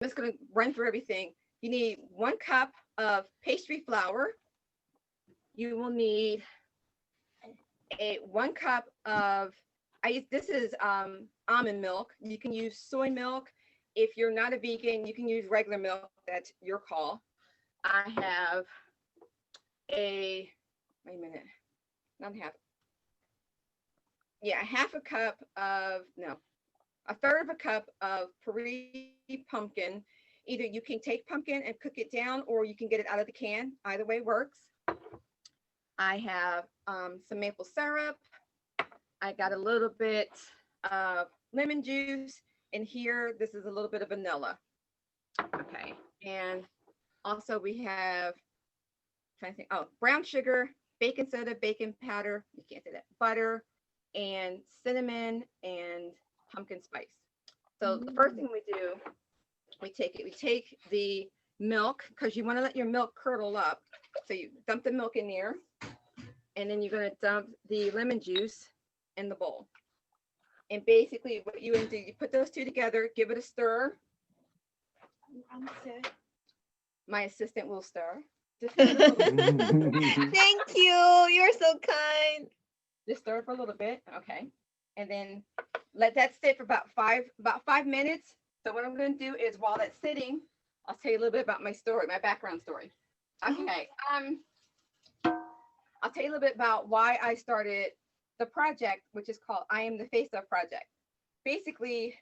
I'm just going to run through everything. You need 1 cup of pastry flour. You will need a 1 cup of, this is almond milk. You can use soy milk. If you're not a vegan, you can use regular milk. That's your call. I have wait a minute, not half. Yeah, half a cup of, no, a third of a cup of puree pumpkin. Either you can take pumpkin and cook it down, or you can get it out of the can. Either way works. I have some maple syrup. I got a little bit of lemon juice. And here, this is a little bit of vanilla. Okay. And also we have, trying to think, oh, brown sugar, baking soda, baking powder, you can't say that, butter, and cinnamon and pumpkin spice. So the first thing we do, we take the milk, because you want to let your milk curdle up. So you dump the milk in there, and then you're going to dump the lemon juice in the bowl. And basically what you do, you put those two together, give it a stir. My assistant will stir. Thank you. You're so kind. Just stir it for a little bit. Okay. And then let that sit for about 5 minutes. So what I'm going to do is, while that's sitting, I'll tell you a little bit about my story, my background story. Okay. I'll tell you a little bit about why I started the project, which is called I Am the Face of Project. Basically,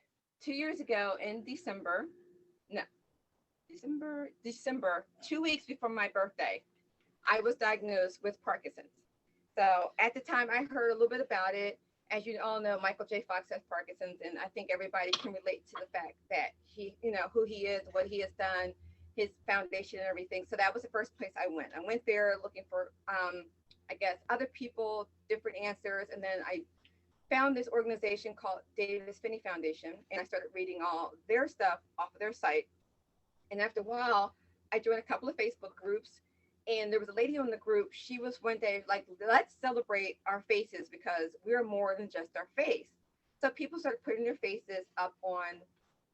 2 years ago in December, 2 weeks before my birthday, I was diagnosed with Parkinson's. So at the time, I heard a little bit about it. As you all know, Michael J. Fox has Parkinson's, and I think everybody can relate to the fact that he, who he is, what he has done, his foundation and everything. So that was the first place I went. I went there looking for, I guess, other people, different answers. And then I found this organization called Davis Finney Foundation, and I started reading all their stuff off of their site. And after a while, I joined a couple of Facebook groups, and there was a lady on the group. She was one day like, let's celebrate our faces, because we're more than just our face. So people started putting their faces up on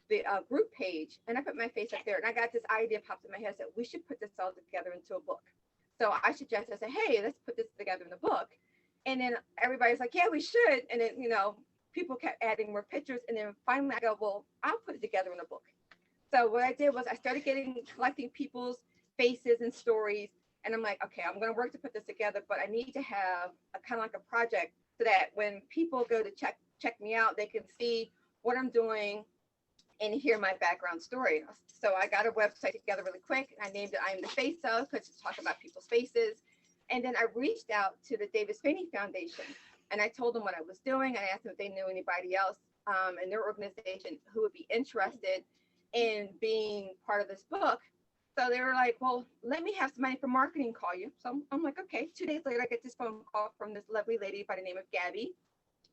the group page, and I put my face up there, and I got this idea popped in my head that we should put this all together into a book. So I suggested, I said, hey, let's put this together in a book. And then everybody's like, yeah, we should. And then, people kept adding more pictures. And then finally I go, well, I'll put it together in a book. So what I did was I started collecting people's faces and stories. And I'm like, okay, I'm going to work to put this together, but I need to have a kind of like a project, so that when people go to check me out, they can see what I'm doing and hear my background story. So I got a website together really quick, and I named it I Am the Face Of, because it's talking about people's faces. And then I reached out to the Davis Finney Foundation, and I told them what I was doing. I asked them if they knew anybody else in their organization who would be interested in being part of this book. So they were like, well, let me have somebody from marketing call you. So I'm like, okay. 2 days later, I get this phone call from this lovely lady by the name of Gabby.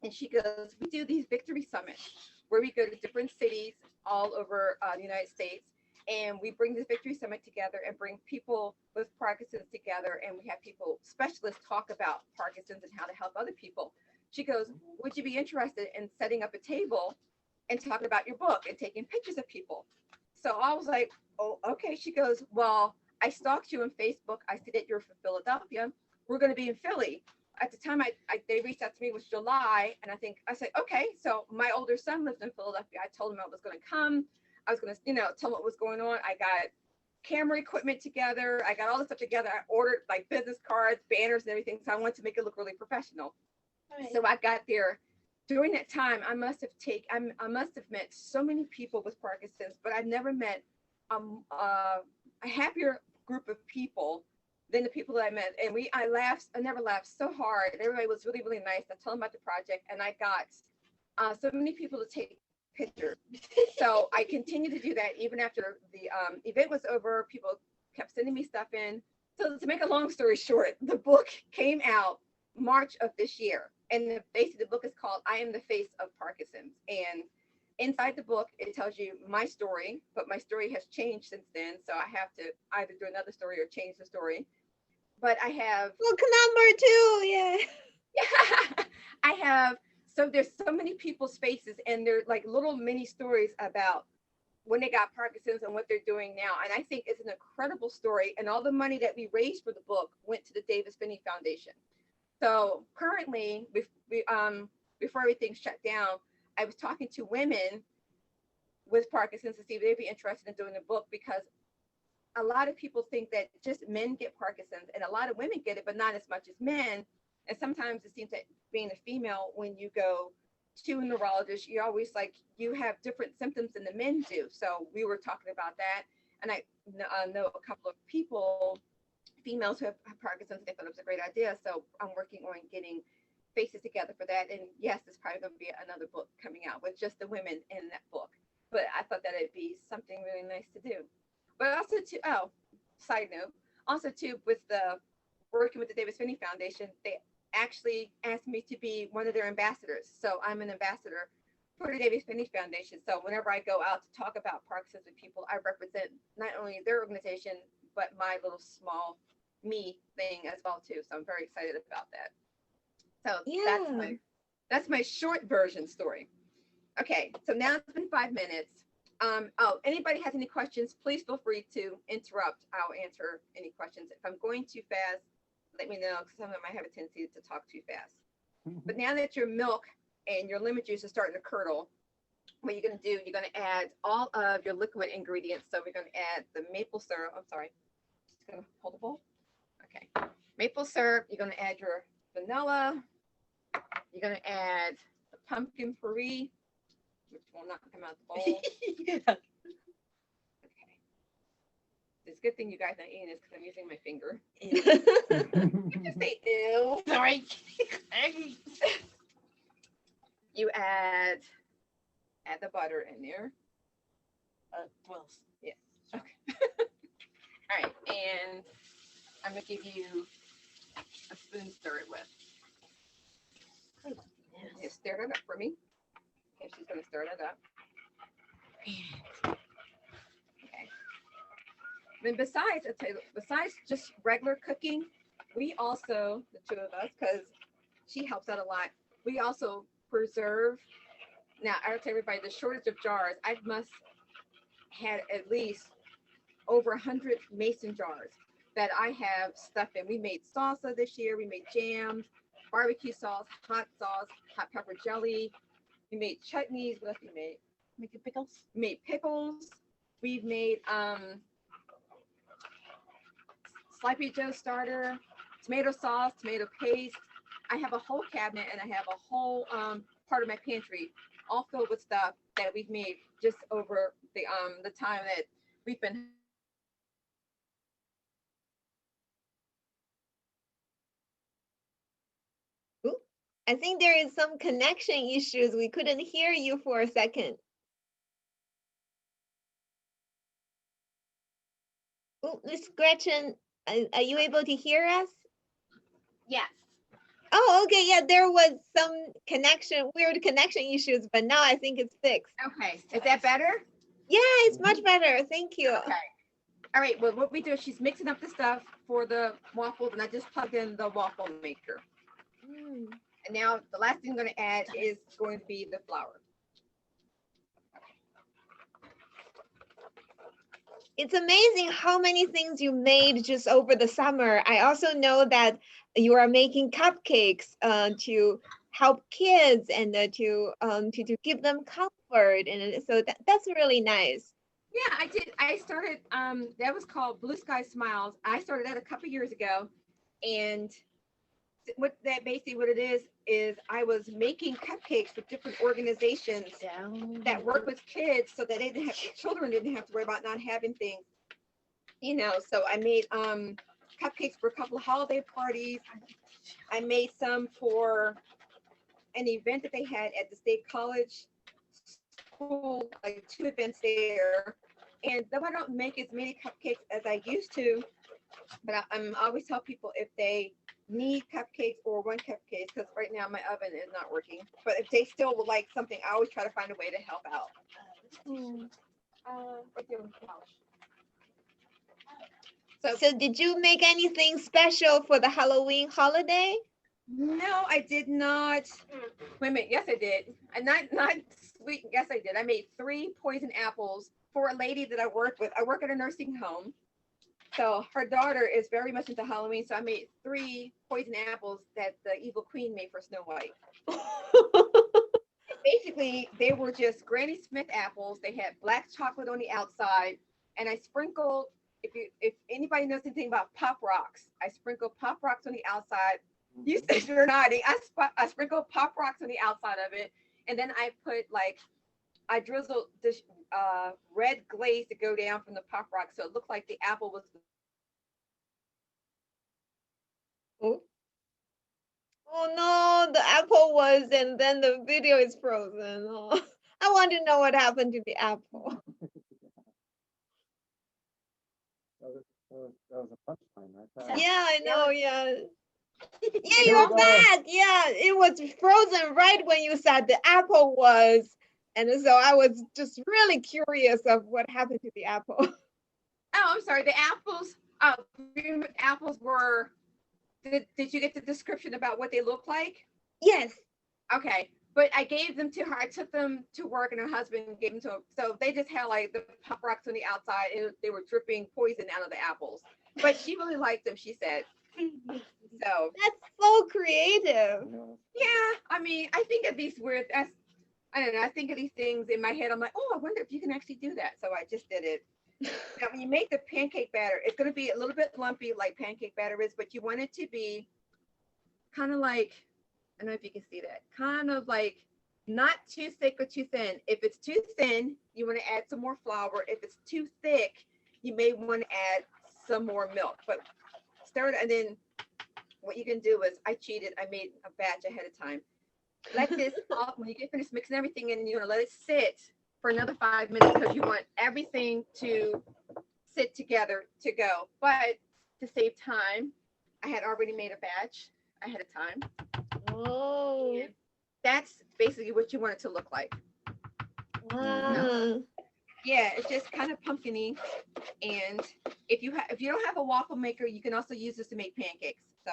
And she goes, we do these victory summits where we go to different cities all over the United States. And we bring this victory summit together and bring people with Parkinson's together. And we have people, specialists, talk about Parkinson's and how to help other people. She goes, would you be interested in setting up a table and talking about your book and taking pictures of people? So I was like, oh, okay. She goes, well, I stalked you on Facebook. I see that you're from Philadelphia. We're going to be in Philly. At the time they reached out to me, it was July. And I said, okay. So my older son lives in Philadelphia. I told him I was going to come. I was going to, tell him what was going on. I got camera equipment together. I got all this stuff together. I ordered like business cards, banners, and everything. So I wanted to make it look really professional. Right. So I got there. During that time, I must have met so many people with Parkinson's, but I've never met a happier group of people than the people that I met. And I never laughed so hard. Everybody was really, really nice. I told them about the project, and I got so many people to take pictures. So I continued to do that even after the event was over. People kept sending me stuff in. So to make a long story short, the book came out March of this year. And basically the book is called I Am the Face of Parkinson's. And inside the book, it tells you my story, but my story has changed since then. So I have to either do another story or change the story. But I have book number 2, yeah. Yeah, I have. So there's so many people's faces, and they're like little mini stories about when they got Parkinson's and what they're doing now. And I think it's an incredible story. And all the money that we raised for the book went to the Davis Finney Foundation. So currently, before everything shut down, I was talking to women with Parkinson's to see if they'd be interested in doing the book, because a lot of people think that just men get Parkinson's, and a lot of women get it, but not as much as men. And sometimes it seems that being a female, when you go to a neurologist, you're always like, you have different symptoms than the men do. So we were talking about that. And I know a couple of people, females who have Parkinson's, they thought it was a great idea. So I'm working on getting faces together for that. And yes, there's probably going to be another book coming out with just the women in that book. But I thought that it'd be something really nice to do. But also to, oh, side note, also too, with the working with the Davis Finney Foundation, they actually asked me to be one of their ambassadors. So I'm an ambassador for the Davis Finney Foundation. So whenever I go out to talk about Parkinson's with people, I represent not only their organization, but my little small me thing as well too. So I'm very excited about that. So Yeah. that's my short version story. Okay, so now it's been 5 minutes. Oh, anybody has any questions, please feel free to interrupt. I'll answer any questions. If I'm going too fast, let me know, because some of them I have a tendency to talk too fast. But now that your milk and your lemon juice is starting to curdle, what you're going to do, you're going to add all of your liquid ingredients. So we're going to add the maple syrup. I'm sorry, just going to hold the bowl. Okay, maple syrup. You're going to add your vanilla. You're going to add the pumpkin puree, which will not come out the bowl. Yeah. Okay. It's a good thing you guys aren't eating this because I'm using my finger. Just say ew. Sorry. You add the butter in there. Well, Yeah. Okay. All right, and I'm gonna give you a spoon to stir it with. Just stir it up for me. Okay, she's gonna stir it up. Okay. Then besides just regular cooking, we also, the two of us, because she helps out a lot, we also preserve. Now, I'll tell everybody the shortage of jars. I must had at least over 100 mason jars that I have stuff in. We made salsa this year. We made jams, barbecue sauce, hot pepper jelly. We made chutneys. What else we made? making pickles. We made pickles. We've made Sloppy Joe starter, tomato sauce, tomato paste. I have a whole cabinet and I have a whole part of my pantry all filled with stuff that we've made just over the time that we've been. Ooh, I think there is some connection issues. We couldn't hear you for a second. Oh, Miss Gretchen, are you able to hear us? Yes. Oh, okay. Yeah, there was some weird connection issues, but now I think it's fixed. Okay. Is that better? Yeah, it's much better. Thank you. Okay. All right. Well, what we do is she's mixing up the stuff for the waffles, and I just plugged in the waffle maker. Mm. And now the last thing I'm going to add is going to be the flour. It's amazing how many things you made just over the summer. I also know that you are making cupcakes to help kids and to give them comfort, and so that's really nice. Yeah, I did. I started, that was called Blue Sky Smiles. I started that a couple years ago. And what it is I was making cupcakes for different organizations that work with kids so that children didn't have to worry about not having things. So I made cupcakes for a couple of holiday parties. I made some for an event that they had at the State College school, like 2 events there. And though I don't make as many cupcakes as I used to, but I'm always tell people if they need cupcakes or one cupcake, because right now my oven is not working. But if they still would like something, I always try to find a way to help out. Right there on the couch. So did you make anything special for the Halloween holiday? No, I did not. Wait a minute. Yes, I did. And not sweet. Yes, I did. I made 3 poison apples for a lady that I work with. I work at a nursing home. So her daughter is very much into Halloween. So I made 3 poison apples that the evil queen made for Snow White. Basically, they were just Granny Smith apples. They had black chocolate on the outside, and I sprinkled. If anybody knows anything about pop rocks, I sprinkled pop rocks on the outside. You said you're nodding. I sprinkled pop rocks on the outside of it, and then I drizzled this red glaze to go down from the pop rock, so it looked like the apple was. Oh. Oh no, the apple was, and then the video is frozen. Oh, I want to know what happened to the apple. That was a punchline right there. Yeah, I know. Yeah. Yeah, Here you're we go. back. Yeah, it was frozen right when you said the apple was. And so I was just really curious of what happened to the apple. Oh, I'm sorry. The apples. Apples were. Did you get the description about what they look like? Yes. Okay, but I gave them to her. I took them to work, and her husband gave them to her. So they just had like the pop rocks on the outside, and they were dripping poison out of the apples. But she really liked them. She said. So That's so creative. yeah, I mean, I think of these weird. I don't know. I think of these things in my head. I'm like, oh, I wonder if you can actually do that. So I just did it. Now, when you make the pancake batter, it's going to be a little bit lumpy like pancake batter is, but you want it to be kind of like, I don't know if you can see that, kind of like not too thick or too thin. If it's too thin, you want to add some more flour. If it's too thick, you may want to add some more milk. But stir it, and then what you can do is, I cheated. I made a batch ahead of time. Let this off when you get finished mixing everything in, and you're going to let it sit for another 5 minutes because you want everything to sit together to go. But to save time, I had already made a batch ahead of time. Oh, And that's basically what you want it to look like. wow. Yeah, it's just kind of pumpkiny. And if you don't have a waffle maker, you can also use this to make pancakes. So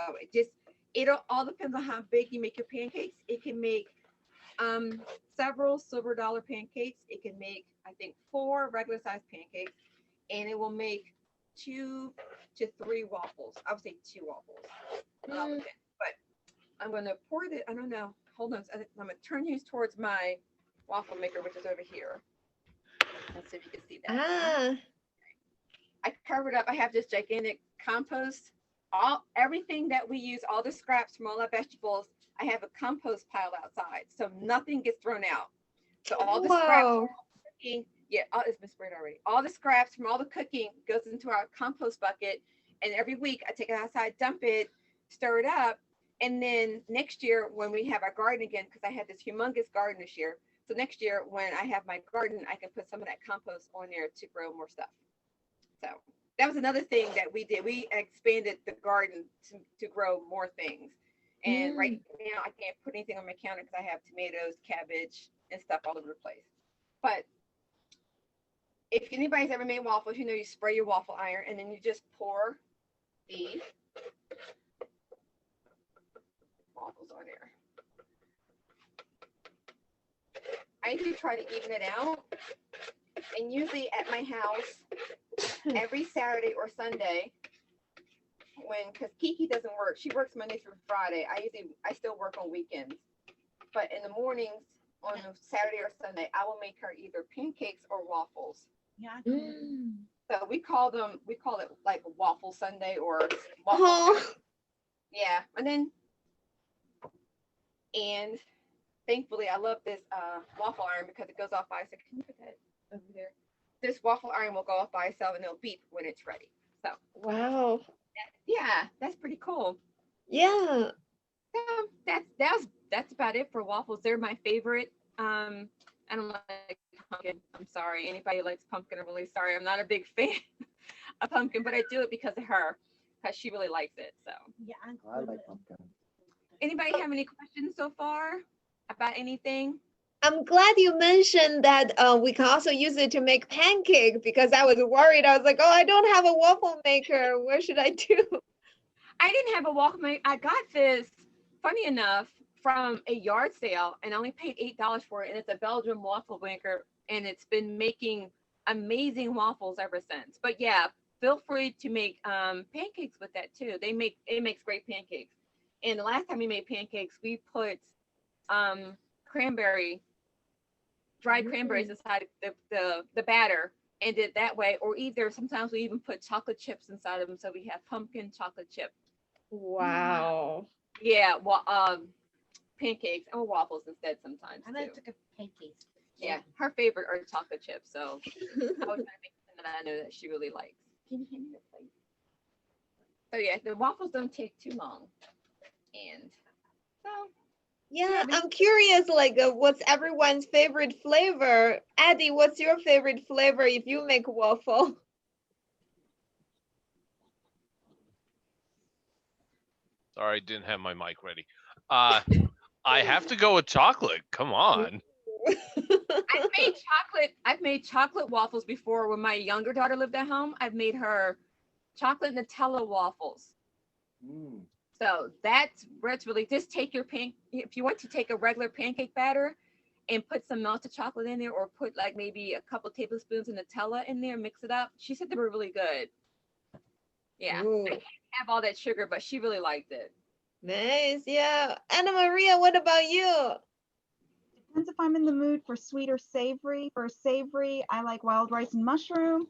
it all depends on how big you make your pancakes. It can make several silver dollar pancakes. It can make, I think, 4 regular sized pancakes, and it will make 2 to 3 waffles. I would say 2 waffles. But I'm going to pour it. I don't know. Hold on. I'm going to turn you towards my waffle maker, which is over here. Let's see if you can see that. Ah, I covered up. I have this gigantic compost. Everything that we use, all the scraps from all our vegetables, I have a compost pile outside, so nothing gets thrown out. So all the scraps from all the cooking, it's been sprayed already. All the scraps from all the cooking goes into our compost bucket, and every week I take it outside, dump it, stir it up, and then next year when we have our garden again, because I had this humongous garden this year, so next year when I have my garden, I can put some of that compost on there to grow more stuff. So that was another thing that we did. We expanded the garden to grow more things. And right now I can't put anything on my counter because I have tomatoes, cabbage, and stuff all over the place. But if anybody's ever made waffles, you know you spray your waffle iron and then you just pour the waffles on there. I usually try to even it out. And usually at my house, every Saturday or Sunday, because Kiki doesn't work, she works Monday through Friday. I still work on weekends, but in the mornings on Saturday or Sunday, I will make her either pancakes or waffles. Yeah. So we call it like a waffle Sunday or waffle. oh, Yeah, and thankfully I love this waffle iron because it goes off by itself. Can you put that over there? This waffle iron will go off by itself and it'll beep when it's ready. So wow. yeah, that's pretty cool. Yeah. That's about it for waffles. They're my favorite. I don't like pumpkin. I'm sorry. Anybody who likes pumpkin, I'm really sorry. I'm not a big fan of pumpkin, but I do it because of her, because she really likes it. So Yeah. I like pumpkin. anybody have any questions so far about anything? I'm glad you mentioned that we can also use it to make pancake because I was worried. I was like, oh, I don't have a waffle maker. What should I do? I didn't have a waffle maker. I got this, funny enough, from a yard sale and I only paid $8 for it. And it's a Belgian waffle maker and it's been making amazing waffles ever since. But yeah, feel free to make pancakes with that too. It makes great pancakes. And the last time we made pancakes, we put cranberry, dried cranberries inside the batter and did that way. Or either sometimes we even put chocolate chips inside of them, so we have pumpkin chocolate chip. Wow. Yeah, well, pancakes and waffles instead sometimes I too. like to get pancakes. Yeah, her favorite are chocolate chips. So I was trying to make something that I know that she really likes. Can you hand me the plate? So yeah, the waffles don't take too long, and so Yeah, I'm curious, like, what's everyone's favorite flavor? Addie, what's your favorite flavor if you make waffle? Sorry, I didn't have my mic ready. I have to go with chocolate. Come on. I've made chocolate waffles before when my younger daughter lived at home. I've made her chocolate Nutella waffles. Mm. So that's where it's really just take your if you want to take a regular pancake batter and put some melted chocolate in there, or put like maybe a couple tablespoons of Nutella in there, mix it up. She said they were really good. Yeah, Ooh, I can't have all that sugar, but she really liked it. nice. Yeah. Anna Maria, what about you? Depends if I'm in the mood for sweet or savory. For savory, I like wild rice and mushroom.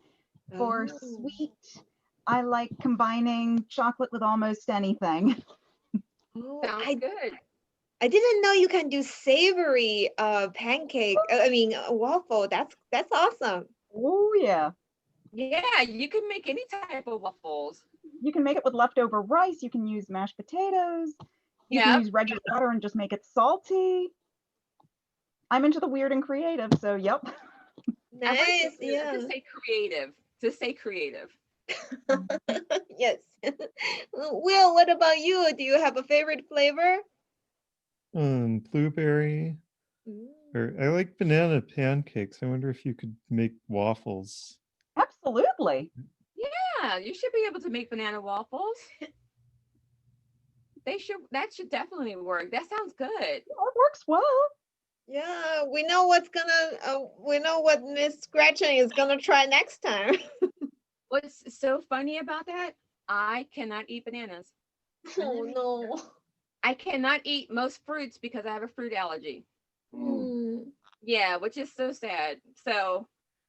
For Oh. sweet, I like combining chocolate with almost anything. Oh, Sounds good. I didn't know you can do savory pancake. I mean waffle. That's awesome. Oh yeah. Yeah, you can make any type of waffles. You can make it with leftover rice. You can use mashed potatoes. You can Yeah, use regular butter and just make it salty. I'm into the weird and creative, so yep. I like Nice. to Yeah. say creative. To say creative. Yes. Will, what about you? Do you have a favorite flavor? Blueberry. Or I like banana pancakes. I wonder if you could make waffles. Absolutely. Yeah, you should be able to make banana waffles. That should definitely work. That sounds good. Yeah, it works well. Yeah, we know we know what Miss Gretchen is gonna try next time. What's so funny about that? I cannot eat bananas. Oh no. I cannot eat most fruits because I have a fruit allergy. Mm. Yeah, which is so sad. So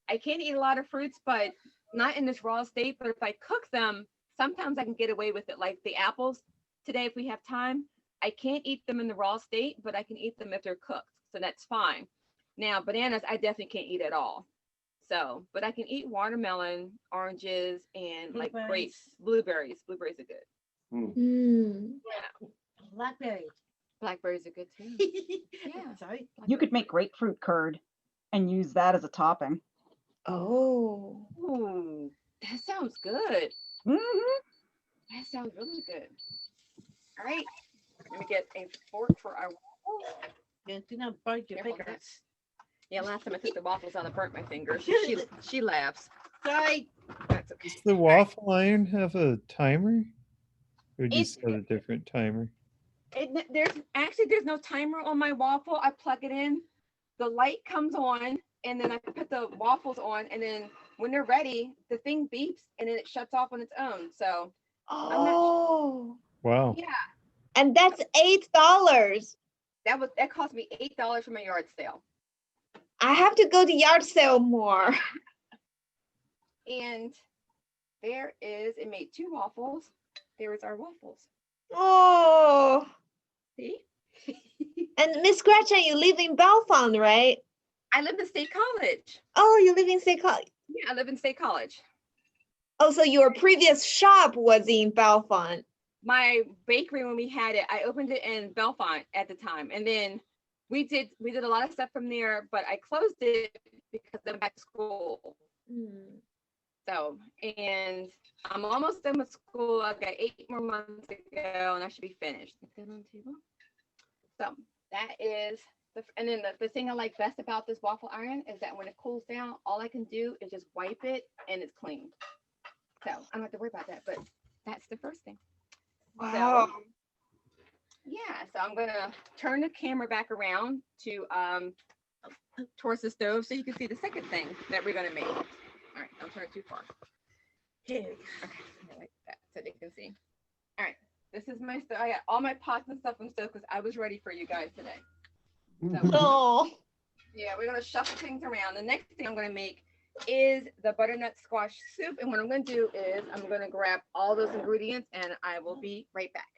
I can't eat a lot of fruits, but not in this raw state. But if I cook them, sometimes I can get away with it. Like the apples today, if we have time, I can't eat them in the raw state, but I can eat them if they're cooked. So that's fine. Now, bananas, I definitely can't eat at all. So, but I can eat watermelon, oranges, and like grapes, blueberries. Blueberries are good. Mm. Yeah, Blackberries. blackberries are good too. Yeah. Sorry. You could make grapefruit curd and use that as a topping. Oh. Ooh, that sounds good. Hmm. That sounds really good. All right, let me get a fork for our waffles. You do not burn your Careful, fingers. Yeah, last time I took the waffles out, I burnt my fingers. She laughs. Sorry. That's okay. Does the waffle iron have a timer? Or do you It's- set a different timer? There's no timer on my waffle. I plug it in, the light comes on, and then I put the waffles on, and then when they're ready, the thing beeps and then it shuts off on its own. So Oh. Wow. yeah, And that's $8. that cost me $8 from a yard sale. I have to go to yard sale more. And it made 2 waffles. There is our waffles. Oh. See? And Miss Gretchen, you live in Belfont, right? I live in State College. Oh, you live in State College. Yeah, I live in State College. Oh, so your previous shop was in Belfont. My bakery, when we had it, I opened it in Belfont at the time. And then we did a lot of stuff from there, but I closed it because I'm back to school. Mm. So, and I'm almost done with school. I've got 8 more months to go and I should be finished. Is that on the table? So that is, and then the thing I like best about this waffle iron is that when it cools down, all I can do is just wipe it and it's clean. So I don't have to worry about that, but that's the first thing. Wow. So, yeah, so I'm gonna turn the camera back around to towards the stove so you can see the second thing that we're gonna make. Don't turn it too far. Okay, like that so they can see. All right, this is my stuff. I got all my pots and stuff and stuff because I was ready for you guys today. So, Oh, yeah, we're gonna shuffle things around. The next thing I'm gonna make is the butternut squash soup, and what I'm gonna do is I'm gonna grab all those ingredients, and I will be right back.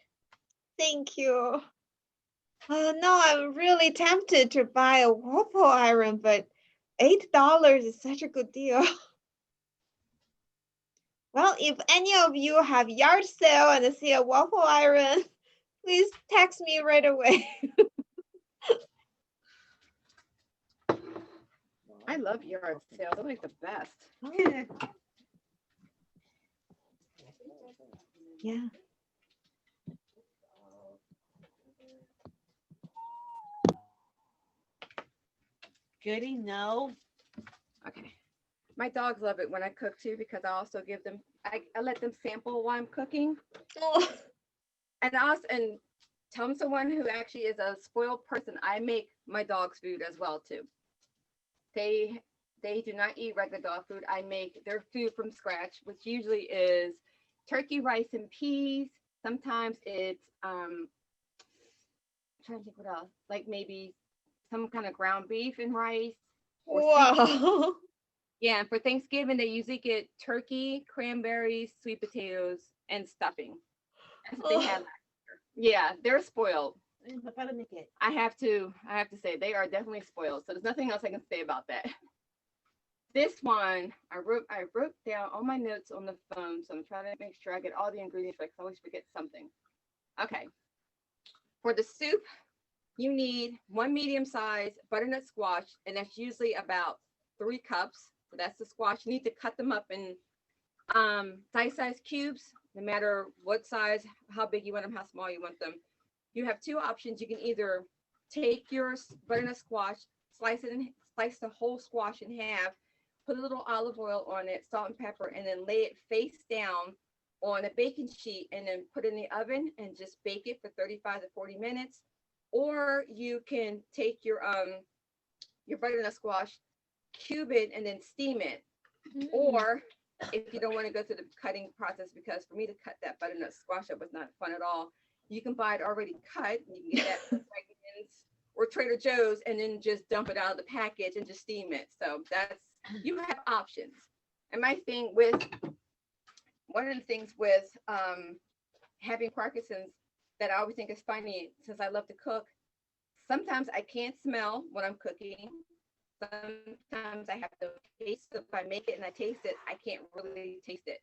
thank you. No, I'm really tempted to buy a waffle iron, but $8 is such a good deal. Well, if any of you have yard sale and see a waffle iron, please text me right away. I love yard sales. They're like the best. Yeah. Goody, no. Okay. My dogs love it when I cook too because I also give them, I let them sample while I'm cooking. Oh, And and tell someone who actually is a spoiled person, I make my dog's food as well too. They do not eat regular dog food. I make their food from scratch, which usually is turkey, rice, and peas. Sometimes it's I'm trying to think what else, like maybe some kind of ground beef and rice. Or sweet wow. Yeah, and for Thanksgiving, they usually get turkey, cranberries, sweet potatoes, and stuffing. That's what they had last year. Yeah, they're spoiled. I have to say they are definitely spoiled. So there's nothing else I can say about that. This one, I wrote down all my notes on the phone, so I'm trying to make sure I get all the ingredients right because I always forget something. Okay. For the soup, you need 1 medium-sized butternut squash, and that's usually about 3 cups. So that's the squash. You need to cut them up in size cubes, no matter what size, how big you want them, how small you want them. You have 2 options. You can either take your butternut squash, slice the whole squash in half, put a little olive oil on it, salt and pepper, and then lay it face down on a baking sheet and then put it in the oven and just bake it for 35 to 40 minutes. Or you can take your butternut squash, cube it, and then steam it. Or if you don't want to go through the cutting process, because for me to cut that butternut squash up was not fun at all, you can buy it already cut. You can get that from Wegmans or Trader Joe's and then just dump it out of the package and just steam it. So you have options. And my thing with, one of the things with having Parkinson's that I always think is funny, since I love to cook, sometimes I can't smell what I'm cooking. Sometimes I have to taste it. If I make it and I taste it, I can't really taste it.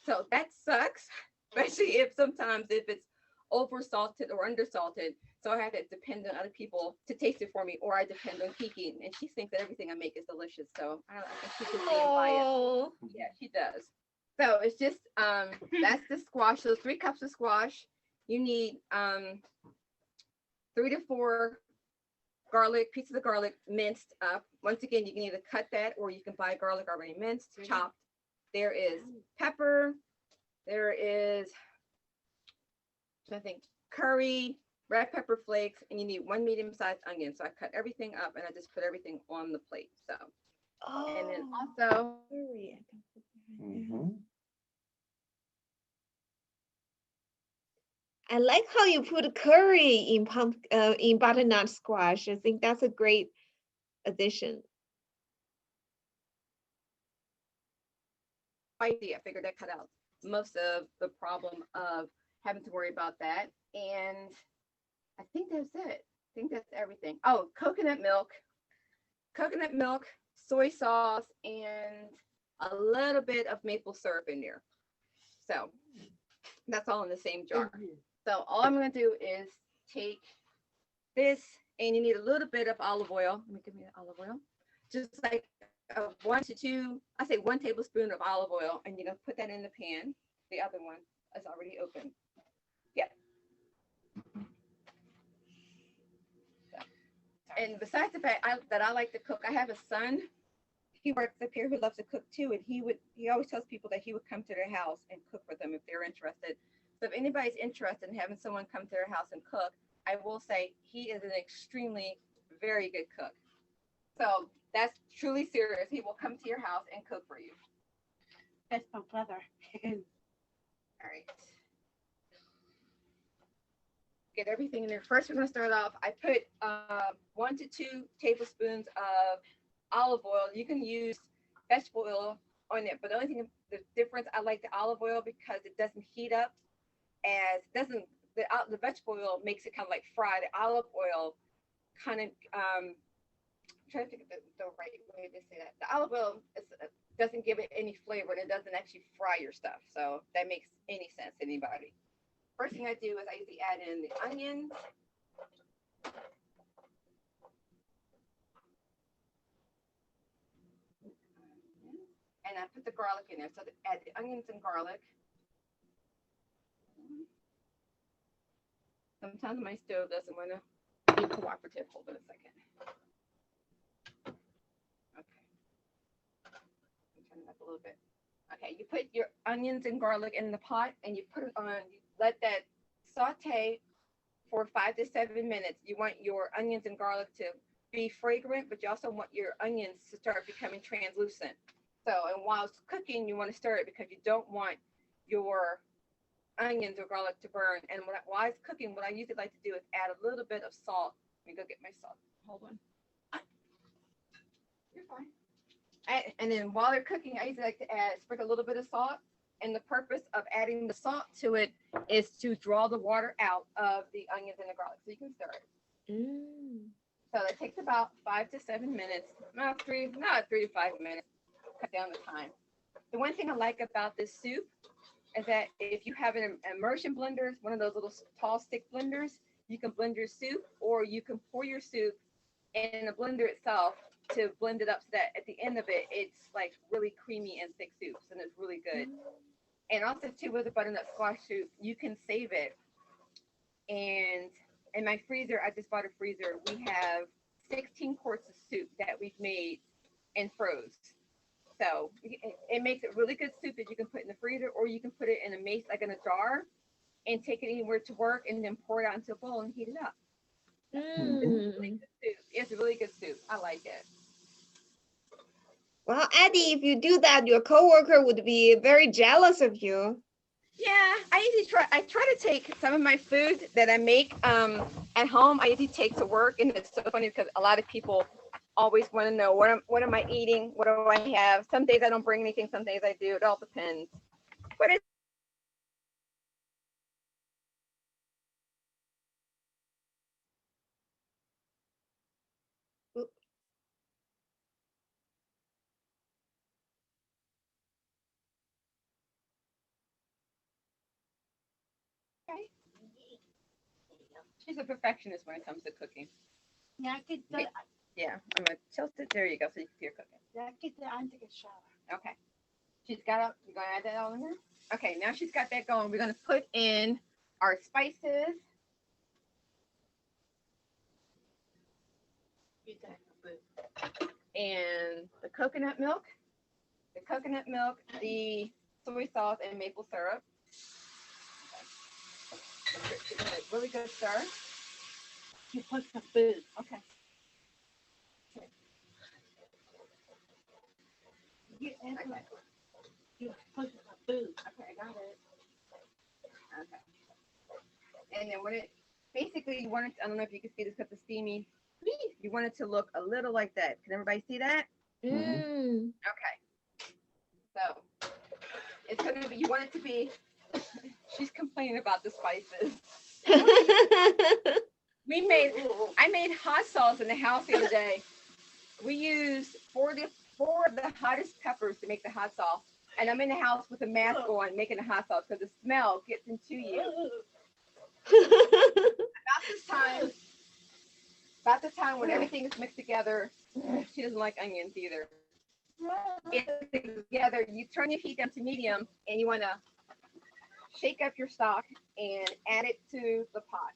So that sucks, especially if it's over salted or under salted. So I have to depend on other people to taste it for me, or I depend on Kiki, and she thinks that everything I make is delicious. So I think she's just being biased. Oh, Yeah, she does. So it's just that's the squash. So 3 cups of squash. You need 3 to 4 pieces of garlic minced up. Once again, you can either cut that or you can buy garlic already minced, chopped. There is pepper. There is, I think, curry, red pepper flakes, and you need 1 medium-sized onion. So I cut everything up and I just put everything on the plate. So, and then also, curry, I can put that right there. Mhm. I like how you put curry in butternut squash. I think that's a great addition. I figured that cut out most of the problem of having to worry about that. And I think that's it. I think that's everything. Oh, coconut milk, soy sauce, and a little bit of maple syrup in there. So that's all in the same jar. So all I'm going to do is take this, and you need a little bit of olive oil. Let me give me the olive oil. Just like 1 to 2, I say 1 tablespoon of olive oil, and you're going to put that in the pan. The other one is already open. Yeah. And besides the fact that I like to cook, I have a son. He works up here who loves to cook too, and he always tells people that he would come to their house and cook for them if they're interested. So if anybody's interested in having someone come to their house and cook, I will say he is an extremely very good cook. So that's truly serious. He will come to your house and cook for you. That's my brother. All right. Get everything in there. First, we're gonna start off. I put 1 to 2 tablespoons of olive oil. You can use vegetable oil on it, but the only thing, the difference, I like the olive oil because it doesn't heat up as doesn't the vegetable oil makes it kind of like fry. The olive oil kind of I'm trying to think of the right way to say that. The olive oil doesn't give it any flavor and it doesn't actually fry your stuff. So if that makes any sense to anybody. First thing I do is I usually add in the onions. And I put the garlic in there. So add the onions and garlic. Sometimes my stove doesn't want to be cooperative. Hold on a second. Okay. I'm turning it up a little bit. Okay, you put your onions and garlic in the pot and you put it on, you let that saute for 5 to 7 minutes. You want your onions and garlic to be fragrant, but you also want your onions to start becoming translucent. So, and while it's cooking, you want to stir it because you don't want your onions or garlic to burn. And while it's cooking, what I usually like to do is add a little bit of salt. Let me go get my salt. Hold on. You're fine. And then while they're cooking, I usually like to sprinkle a little bit of salt. And the purpose of adding the salt to it is to draw the water out of the onions and the garlic. So you can stir it. So it takes about 5 to 7 minutes. Not 3 to 5 minutes. Cut down the time. The one thing I like about this soup is that if you have an immersion blender, one of those little tall stick blenders, you can blend your soup, or you can pour your soup in the blender itself to blend it up so that at the end of it, it's like really creamy and thick soups, and it's really good. And also too, with the butternut squash soup, you can save it. And in my freezer, I just bought a freezer. We have 16 quarts of soup that we've made and froze. So it makes it really good soup that you can put in the freezer, or you can put it in a mace, like in a jar, and take it anywhere to work, and then pour it out into a bowl and heat it up. It's really good soup. It's a really good soup. I like it. Well, Eddie, if you do that, your coworker would be very jealous of you. Yeah, I try to take some of my food that I make at home. I usually take to work, and it's so funny because a lot of people always want to know what am I eating, what do I have. Some days I don't bring anything, some days I do. It all depends. But it's okay. She's a perfectionist when it comes to cooking. Yeah, Yeah, I'm gonna tilt it. There you go, so you can see her cooking. I'm taking a shower. Okay. She's got up. You're gonna add that all in there. Okay, now she's got that going. We're gonna put in our spices. And the coconut milk, the soy sauce, and maple syrup. Give it a really good stir. You put some food. Okay. You Okay. put some food. Okay, I got it. Okay. And then when it basically you want it, I don't know if you can see this because it's steamy. You want it to look a little like that. Can everybody see that? Okay. So it's gonna be, you want it to be, she's complaining about the spices. I made hot sauce in the house the other day. We used four of the hottest peppers to make the hot sauce. And I'm in the house with a mask on making the hot sauce because the smell gets into you. About the time when everything is mixed together, she doesn't like onions either. It's together, you turn your heat down to medium and you want to shake up your stock and add it to the pot.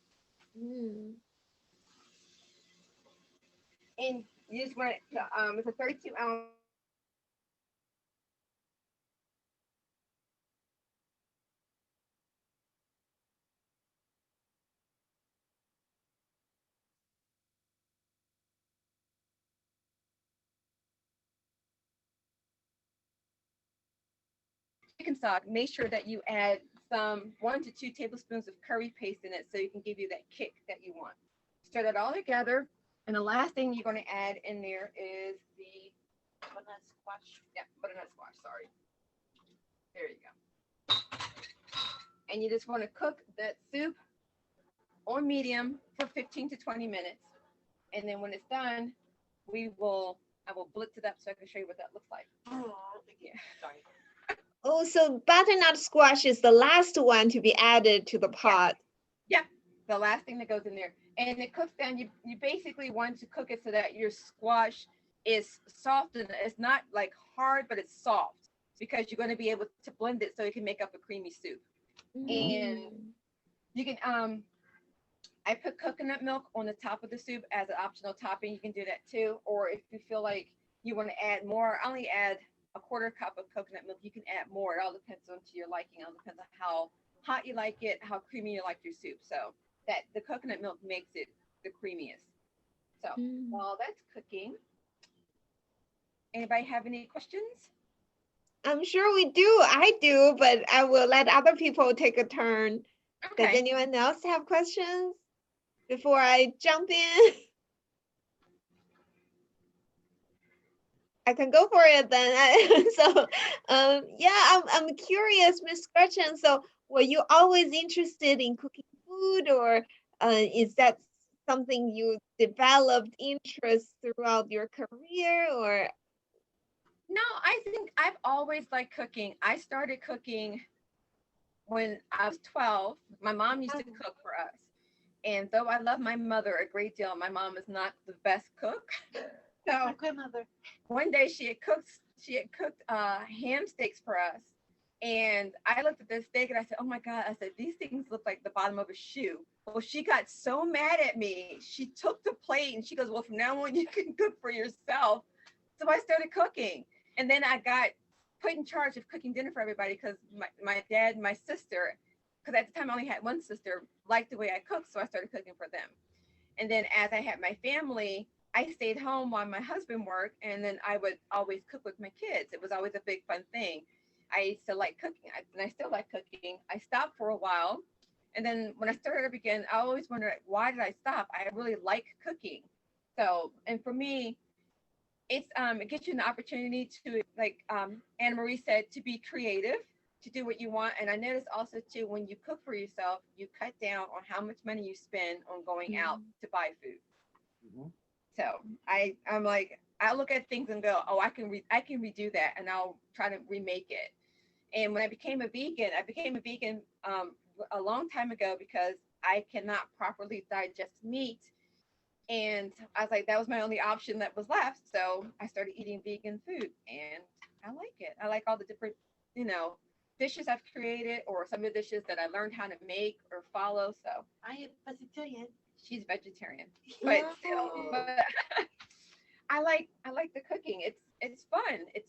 And you just want it to, it's a 32-ounce. chicken stock, make sure that you add some 1 to 2 tablespoons of curry paste in it so you can give you that kick that you want. Stir that all together. And the last thing you're going to add in there is the Butternut squash. butternut squash. Sorry. There you go. And you just want to cook that soup on medium for 15 to 20 minutes. And then when it's done, I will blitz it up so I can show you what that looks like. Oh, Yeah. sorry. Oh, so butternut squash is the last one to be added to the pot. The last thing that goes in there. And it cooks down. You basically want to cook it so that your squash is soft and it's not like hard, but it's soft because you're going to be able to blend it so you can make up a creamy soup. And you can I put coconut milk on the top of the soup as an optional topping. You can do that too. Or if you feel like you want to add more, I only add a 1/4 cup of coconut milk. You can add more. It all depends on to your liking. It all depends on how hot you like it, how creamy you like your soup. So that the coconut milk makes it the creamiest. So while that's cooking, anybody have any questions? I'm sure we do. I do, but I will let other people take a turn. Does Okay. anyone else have questions before I jump in? I can go for it then. So, yeah, I'm curious, Miss Gretchen. So, were you always interested in cooking food, or is that something you developed interest throughout your career, or? No, I think I've always liked cooking. I started cooking when I was 12. My mom used to cook for us. And though I love my mother a great deal, my mom is not the best cook. My So grandmother. one day she had cooked ham steaks for us. And I looked at this steak and I said, oh my God, I said, these things look like the bottom of a shoe. Well, she got so mad at me. She took the plate and she goes, well, from now on you can cook for yourself. So I started cooking. And then I got put in charge of cooking dinner for everybody because my dad and my sister, because at the time I only had one sister, liked the way I cooked. So I started cooking for them. And then as I had my family, I stayed home while my husband worked. And then I would always cook with my kids. It was always a big fun thing. I used to like cooking, and I still like cooking. I stopped for a while. And then when I started up again, I always wondered, why did I stop? I really like cooking. So, and for me, it's it gives you an opportunity to, like Anna Marie said, to be creative, to do what you want. And I noticed also too, when you cook for yourself, you cut down on how much money you spend on going out to buy food. So I'm like, I look at things and go, oh, I can redo that, and I'll try to remake it. And when I became a vegan a long time ago because I cannot properly digest meat. And I was like, that was my only option that was left. So I started eating vegan food, and I like it. I like all the different, dishes I've created, or some of the dishes that I learned how to make or follow. So I am vegetarian. she's vegetarian, but still, but I like the cooking. It's fun. It's,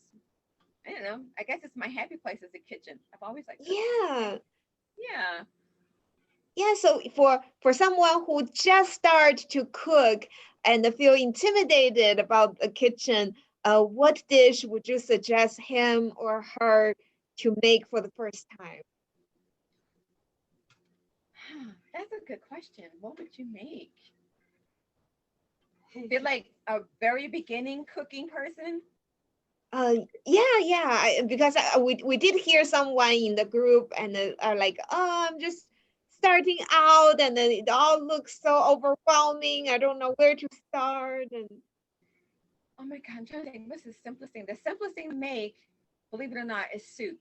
I don't know. I guess it's my happy place is the kitchen. I've always liked cooking. Yeah. Yeah. Yeah, so for someone who just start to cook and feel intimidated about the kitchen, what dish would you suggest him or her to make for the first time? That's a good question. What would you make? Feel like a very beginning cooking person? Yeah, because we did hear someone in the group and are like, oh, I'm just starting out, and then it all looks so overwhelming. I don't know where to start. And Oh my God, I'm trying to think. What's the simplest thing? The simplest thing to make, believe it or not, is soup.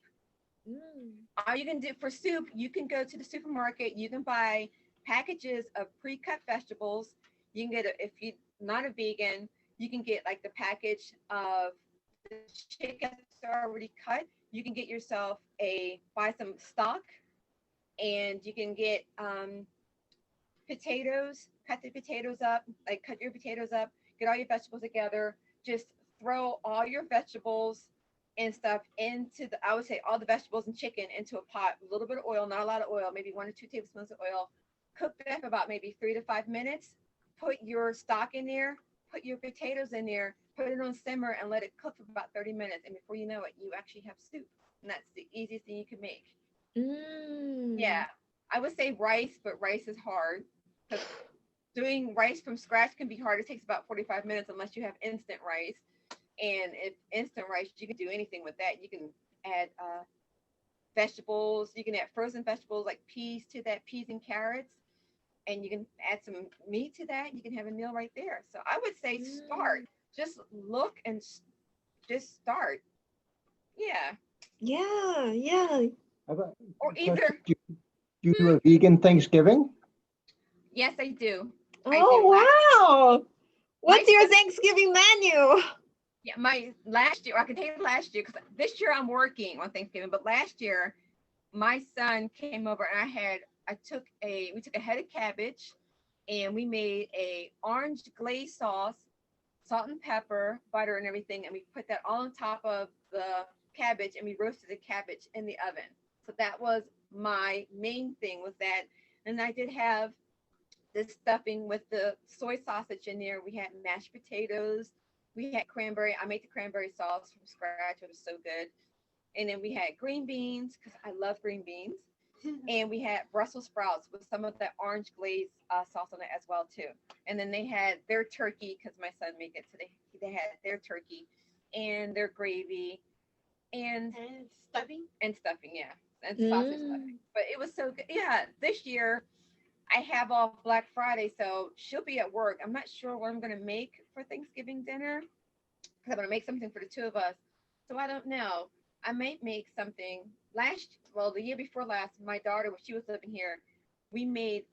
All you can do for soup, you can go to the supermarket, you can buy packages of pre-cut vegetables. You can get if you're not a vegan, you can get like the package of the chicken that's already cut. You can get yourself buy some stock, and you can get potatoes, cut the potatoes up, like cut your potatoes up, get all your vegetables together, just throw all your vegetables and stuff into I would say all the vegetables and chicken into a pot, a little bit of oil, not a lot of oil, maybe 1 or 2 tablespoons of oil. Cook that for about maybe 3 to 5 minutes. Put your stock in there, put your potatoes in there, put it on simmer and let it cook for about 30 minutes. And before you know it, you actually have soup. and that's the easiest thing you can make. Mm. Yeah, I would say rice, but rice is hard because doing rice from scratch can be hard. It takes about 45 minutes unless you have instant rice. And if instant rice, you can do anything with that. You can add vegetables. You can add frozen vegetables like peas to that, peas and carrots, and you can add some meat to that. You can have a meal right there. So I would say start. Just look and just start. Yeah. Yeah, yeah. How about Or question, either, do you do a vegan Thanksgiving? yes, I do. I Oh, do. wow. What's your son- Thanksgiving menu? Yeah, my last year, I can tell you last year because this year I'm working on Thanksgiving, but last year my son came over and we took a head of cabbage and we made a orange glaze sauce, salt and pepper, butter and everything, and we put that all on top of the cabbage and we roasted the cabbage in the oven. So that was my main thing was that. And I did have this stuffing with the soy sausage in there. We had mashed potatoes. We had cranberry. I made the cranberry sauce from scratch. It was so good. And then we had green beans because I love green beans. And we had Brussels sprouts with some of that orange glaze sauce on it as well too. And then they had their turkey because my son made it today. They had their turkey and their gravy and stuffing. stuffing, yeah, and sausage stuffing. But it was so good. Yeah, this year I have off Black Friday, so she'll be at work. I'm not sure what I'm gonna make for Thanksgiving dinner because I'm gonna make something for the two of us. So I don't know. I might make something. The year before last, my daughter, when she was living here, we made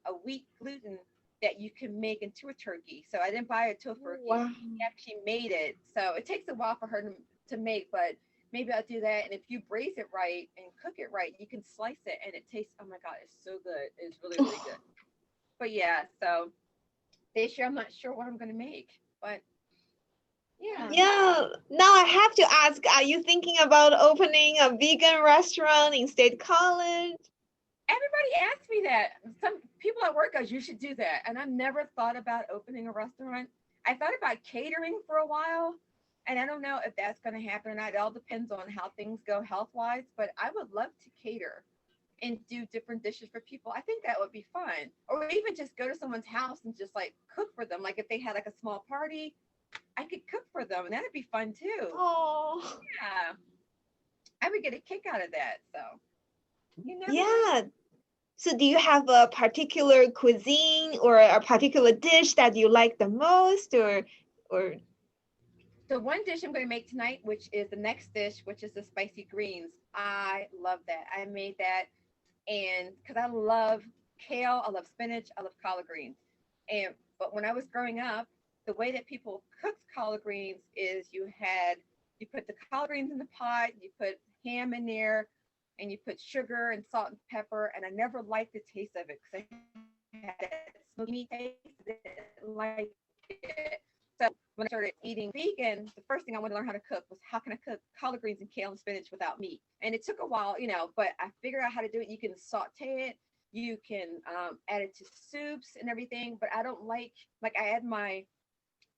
a wheat gluten that you can make into a turkey. So I didn't buy a turkey. Wow. She actually made it. So it takes a while for her to make, but maybe I'll do that. And if you braise it right and cook it right, you can slice it and it tastes, oh my God, it's so good. It's really, really good. But yeah, so this year I'm not sure what I'm going to make, but yeah. Yeah. Now I have to ask, are you thinking about opening a vegan restaurant in State College? Everybody asks me that. Some people at work goes, you should do that. And I've never thought about opening a restaurant. I thought about catering for a while. And I don't know if that's going to happen or not. It all depends on how things go health-wise. But I would love to cater and do different dishes for people. I think that would be fun. Or even just go to someone's house and just like cook for them. Like if they had like a small party, I could cook for them. And that'd be fun too. Oh. Yeah. I would get a kick out of that. So, you never know. Yeah. So do you have a particular cuisine or a particular dish that you like the most or The one dish I'm going to make tonight, which is the next dish, which is the spicy greens. I love that. I made that, and because I love kale, I love spinach, I love collard greens. But when I was growing up, the way that people cooked collard greens is you put the collard greens in the pot, you put ham in there, and you put sugar and salt and pepper. And I never liked the taste of it because I had that smoky taste. I didn't like it. So when I started eating vegan, the first thing I wanted to learn how to cook was how can I cook collard greens and kale and spinach without meat? And it took a while, but I figured out how to do it. You can saute it, you can add it to soups and everything. But I don't like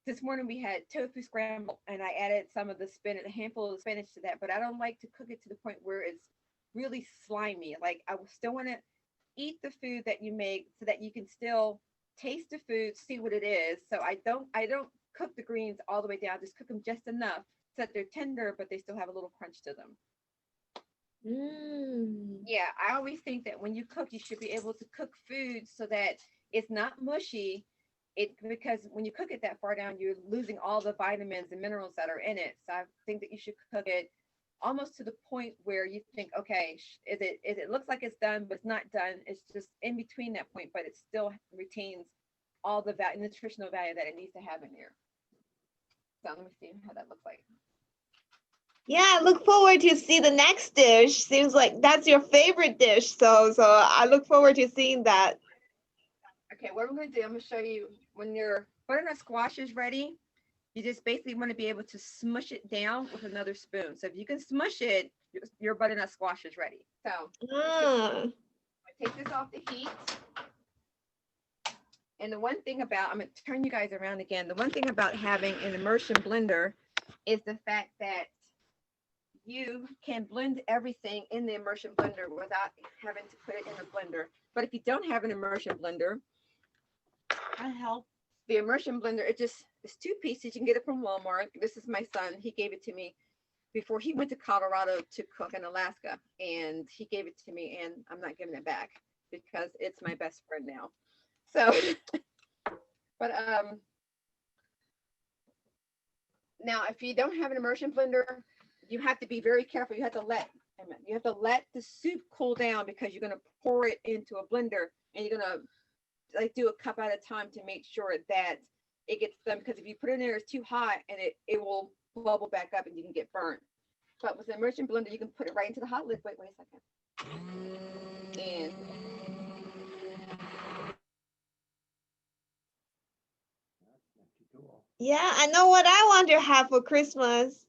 this morning we had tofu scramble and I added some of the spinach, a handful of spinach to that. But I don't like to cook it to the point where it's really slimy. Like I still want to eat the food that you make so that you can still taste the food, see what it is. So I don't cook the greens all the way down, just cook them just enough so that they're tender, but they still have a little crunch to them. Yeah, I always think that when you cook, you should be able to cook food so that it's not mushy. Because when you cook it that far down, you're losing all the vitamins and minerals that are in it. So I think that you should cook it almost to the point where you think, okay, it looks like it's done, but it's not done. It's just in between that point, but it still retains all the nutritional value that it needs to have in there. So let me see how that looks like. Yeah, I look forward to see the next dish. Seems like that's your favorite dish. So I look forward to seeing that. Okay, what I'm going to do, I'm going to show you when your butternut squash is ready. You just basically want to be able to smush it down with another spoon. So if you can smush it, your butternut squash is ready. So take this off the heat. And the one thing about, I'm going to turn you guys around again. The one thing about having an immersion blender is the fact that you can blend everything in the immersion blender without having to put it in the blender. But if you don't have an immersion blender, I help. the immersion blender, it's two pieces. You can get it from Walmart. This is my son. He gave it to me before he went to Colorado to cook in Alaska, and he gave it to me, and I'm not giving it back because it's my best friend now. So, but now if you don't have an immersion blender, you have to be very careful. You have to let the soup cool down because you're going to pour it into a blender, and you're going to like do a cup at a time to make sure that it gets done, because if you put it in there, it's too hot and it will bubble back up and you can get burnt. But with the immersion blender, you can put it right into the hot liquid. Wait a second. And Yeah, I know what I want to have for Christmas.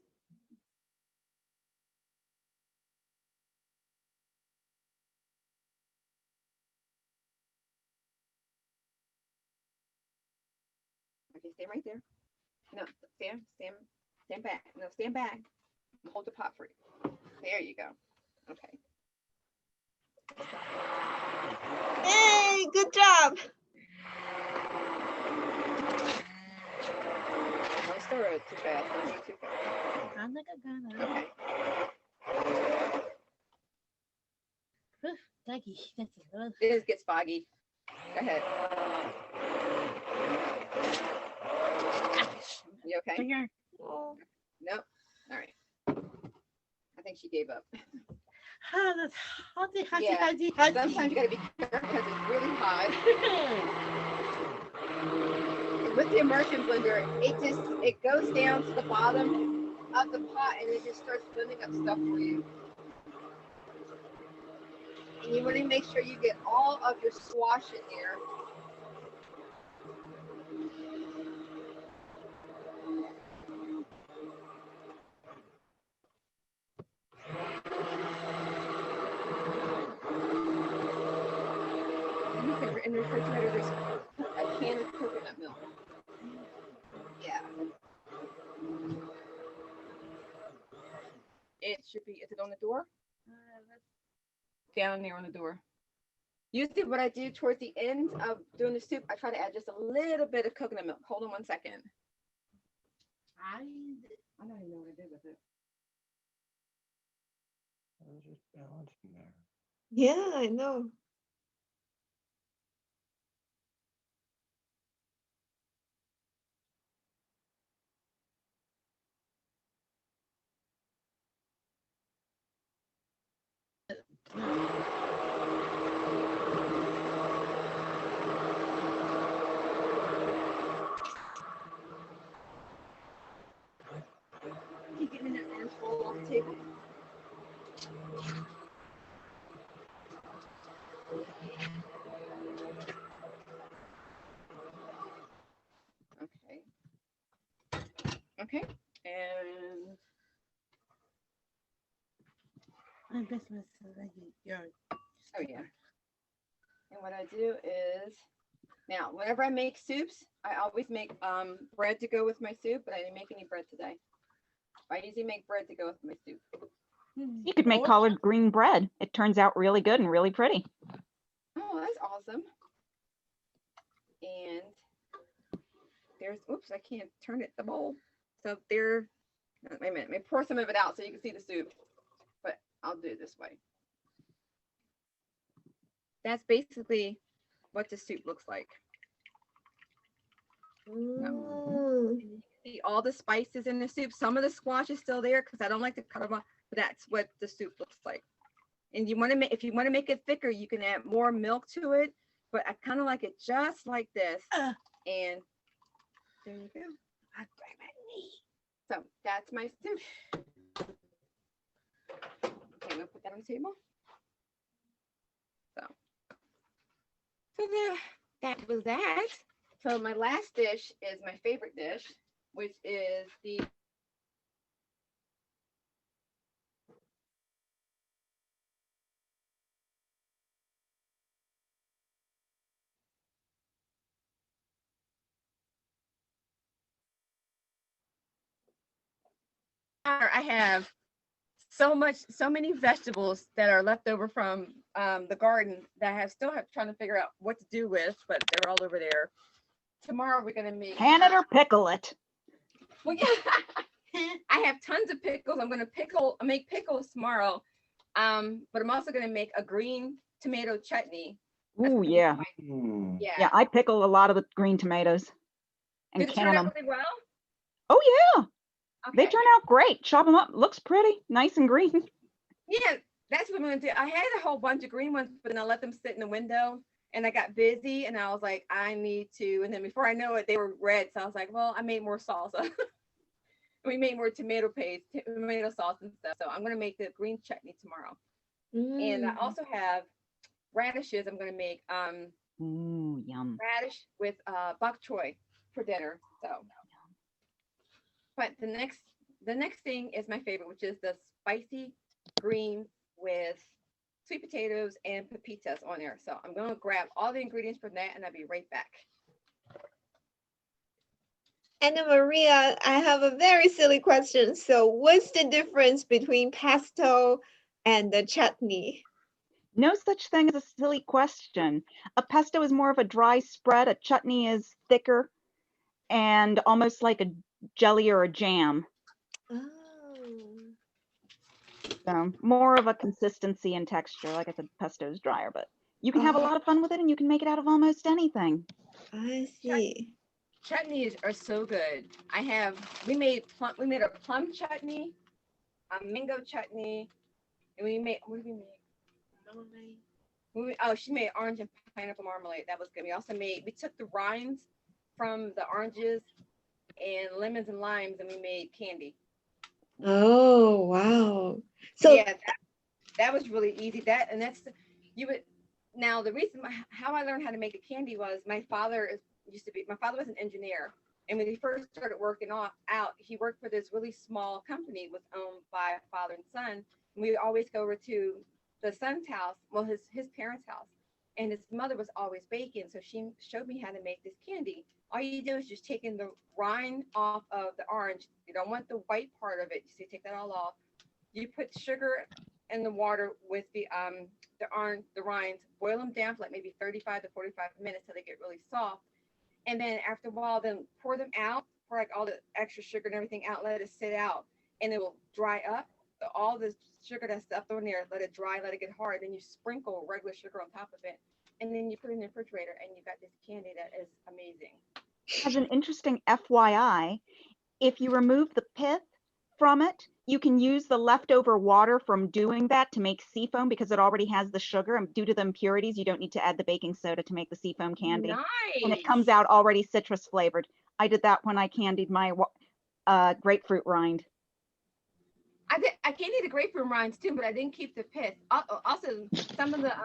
okay, stay right there. No, stand back. No, stand back. Hold the pot for you. There you go. Okay. Yay, good job. Don't stir it too fast. Don't do it too fast. I'm like a gunner. Okay. Daggy, that's it. It gets foggy. Go ahead. You okay? Finger. Oh, Nope. All right. I think she gave up. Ah, that's hotty, hotty, Yeah. hotty, hotty. Sometimes you gotta be careful because it's really hot. With the immersion blender, it goes down to the bottom of the pot and it just starts blending up stuff for you. And you want to make sure you get all of your squash in there. In the refrigerator, there's a can of coconut milk. Yeah. It should be, is it on the door? Down there on the door. Usually what I do towards the end of doing the soup, I try to add just a little bit of coconut milk. Hold on 1 second. I don't even know what I did with it. I was just balancing there. yeah, I know. Keep getting that and fall off the table. Okay. Okay. And My business is like yard. oh yeah. And what I do is now whenever I make soups, I always make bread to go with my soup, but I didn't make any bread today. I usually make bread to go with my soup. You could make collard green bread. It turns out really good and really pretty. Oh, that's awesome. And there's, oops, I can't turn it, the bowl. So there, wait a minute, let me pour some of it out so you can see the soup, but I'll do it this way. That's basically what the soup looks like. Mm. See all the spices in the soup. Some of the squash is still there because I don't like to cut them off, but that's what the soup looks like. And you want to make, if you want to make it thicker, you can add more milk to it, but I kind of like it just like this. And there you go. So that's my soup. Okay, I'm gonna put that on the table. So there, that was that. So my last dish is my favorite dish, which is the I have so many vegetables that are left over from the garden that I have trying to figure out what to do with, but they're all over there. Tomorrow we're gonna make Can it or pickle it. well, yeah. I have tons of pickles. I'm gonna make pickles tomorrow. But I'm also gonna make a green tomato chutney. That's Ooh, gonna be yeah. my- Yeah, yeah. I pickle a lot of the green tomatoes and Did it can turn them. out really well? Oh yeah, they Okay. turn out great. Chop them up, looks pretty, nice and green. Yeah, that's what I'm gonna do. I had a whole bunch of green ones, but then I let them sit in the window and I got busy and I was like, I need to. And then before I know it, they were red. So I was like, well, I made more salsa. We made more tomato paste, tomato sauce and stuff. So I'm gonna make the green chutney tomorrow. And I also have radishes. I'm gonna make Ooh, yum. radish with bok choy for dinner. So, but the next thing is my favorite, which is the spicy green with sweet potatoes and pepitas on there. So I'm gonna grab all the ingredients for that, and I'll be right back. Anna Maria, I have a very silly question. So what's the difference between pesto and the chutney? No such thing as a silly question. A pesto is more of a dry spread. A chutney is thicker and almost like a jelly or a jam. Oh. So more of a consistency and texture. Like I said, pesto is drier, but you can have a lot of fun with it and you can make it out of almost anything. I see. Chutneys are so good. We made a plum chutney, a mango chutney, and we made what did we make? She made orange and pineapple marmalade. That was good. We took the rinds from the oranges and lemons and limes, and we made candy. Oh, wow. So yeah, that was really easy. Now the reason how I learned how to make a candy was my father was an engineer, and when he first started working out, he worked for this really small company, was owned by a father and son. And we would always go over to the son's house, well, his parents' house, and his mother was always baking, so she showed me how to make this candy. All you do is just taking the rind off of the orange. You don't want the white part of it. You take that all off. You put sugar in the water with the rinds, boil them down for like maybe 35 to 45 minutes till they get really soft. And then after a while, then pour them out, pour like all the extra sugar and everything out, let it sit out, and it will dry up. So all the sugar that's left on there, let it dry, let it get hard. Then you sprinkle regular sugar on top of it, and then you put it in the refrigerator, and you got this candy that is amazing. As an interesting FYI, if you remove the pith from it, you can use the leftover water from doing that to make seafoam because it already has the sugar, and due to the impurities, you don't need to add the baking soda to make the seafoam candy. Nice. And it comes out already citrus flavored. I did that when I candied my grapefruit rind. I candied the grapefruit rinds too, but I didn't keep the pith. Also, some of the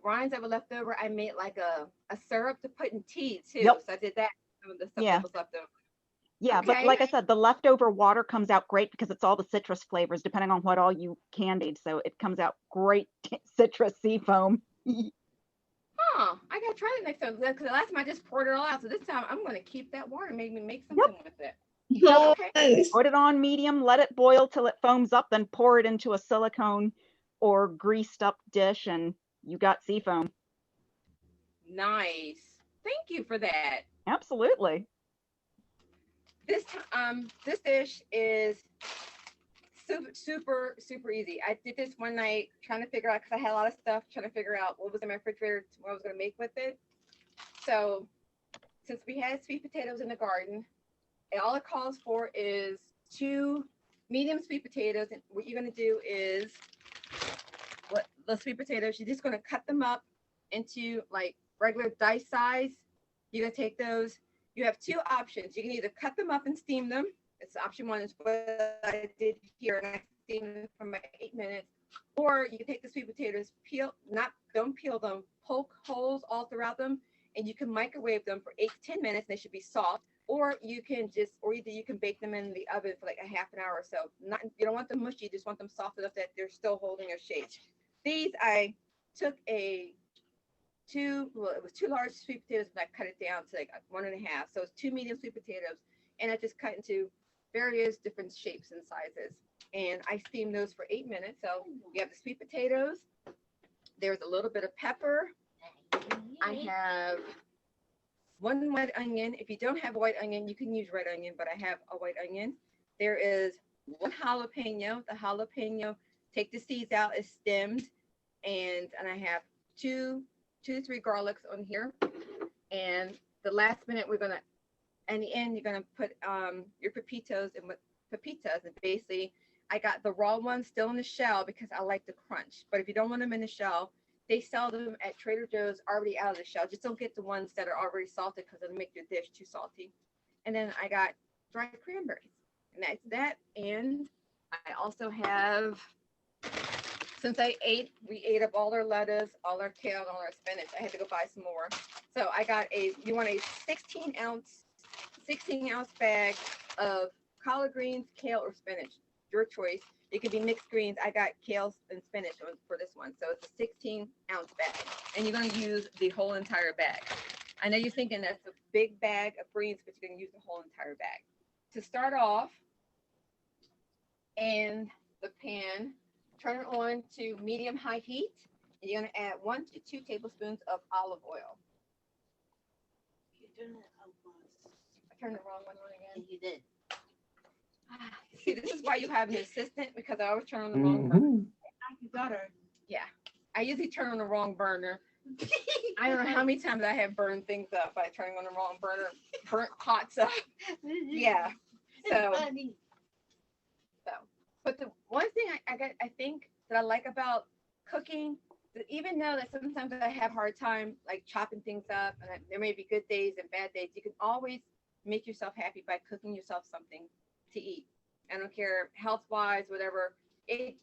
rinds that were left over, I made like a syrup to put in tea too. Yep. So I did that. Some of the stuff Yeah. that was left over. Yeah, Okay. but like I said, the leftover water comes out great because it's all the citrus flavors, depending on what all you candied. So it comes out great citrus seafoam. Huh, I gotta try it next time because the last time I just poured it all out. So this time I'm gonna keep that water and maybe make something with it. Oh, Okay. nice. Put it on medium, let it boil till it foams up, then pour it into a silicone or greased up dish, and you got seafoam. Nice. Thank you for that. Absolutely. This dish is super easy. I did this one night trying to figure out because I had a lot of stuff trying to figure out what was in my refrigerator, what I was gonna make with it. So since we had sweet potatoes in the garden, and all it calls for is 2 medium sweet potatoes. And what you're gonna do is the sweet potatoes, you're just gonna cut them up into like regular dice size. You're gonna take those. You have 2 options. You can either cut them up and steam them. It's option 1 is what I did here, and I steamed them for my 8 minutes. Or you can take the sweet potatoes, don't peel them, poke holes all throughout them, and you can microwave them for 8 to 10 minutes. And they should be soft. Or you can bake them in the oven for like a half an hour or so. You don't want them mushy, you just want them soft enough that they're still holding their shape. These I took it was 2 large sweet potatoes, and I cut it down to like 1.5. So it's 2 medium sweet potatoes, and I just cut into various different shapes and sizes. and I steam those for 8 minutes. So you have the sweet potatoes. There's a little bit of pepper. I have 1 white onion. If you don't have a white onion, you can use red onion, but I have a white onion. There is 1 jalapeno. The jalapeno, take the seeds out, is stemmed. And I have two to 3 garlics on here. And the last minute, we're gonna, in the end, you're gonna put your pepitos and pepitas. And basically, I got the raw ones still in the shell because I like the crunch. But if you don't want them in the shell, they sell them at Trader Joe's already out of the shell. Just don't get the ones that are already salted because it'll make your dish too salty. And then I got dried cranberries. And that's that. And I also have, since we ate up all our lettuce, all our kale, and all our spinach, I had to go buy some more. So I got you want a 16 ounce bag of collard greens, kale, or spinach. Your choice. It could be mixed greens. I got kale and spinach for this one. So it's a 16 ounce bag. And you're going to use the whole entire bag. I know you're thinking that's a big bag of greens, but you're going to use the whole entire bag. To start off, in the pan, turn it on to medium-high heat. And you're going to add 1 to 2 tablespoons of olive oil. I turned the wrong one on again. You did. See, this is why you have an assistant, because I always turn on the wrong burner. Mhm. You got her. Yeah, I usually turn on the wrong burner. I don't know how many times I have burned things up by turning on the wrong burner, burnt pots up. Yeah. So, but the one thing I think that I like about cooking, that even though that sometimes I have a hard time like chopping things up, and there may be good days and bad days, you can always make yourself happy by cooking yourself something to eat. I don't care health-wise, whatever. It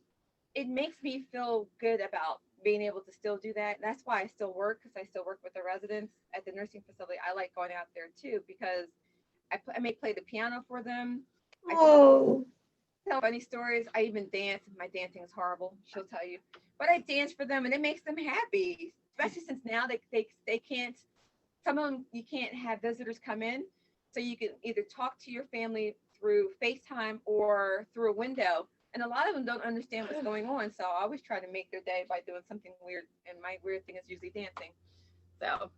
makes me feel good about being able to still do that. That's why I still work, because I still work with the residents at the nursing facility. I like going out there too, because I may play the piano for them. Oh, Tell funny stories. I even dance. My dancing is horrible, she'll tell you. But I dance for them, and it makes them happy, especially since now they can't, some of them, you can't have visitors come in. So you can either talk to your family through FaceTime or through a window. And a lot of them don't understand what's going on. So I always try to make their day by doing something weird. And my weird thing is usually dancing. So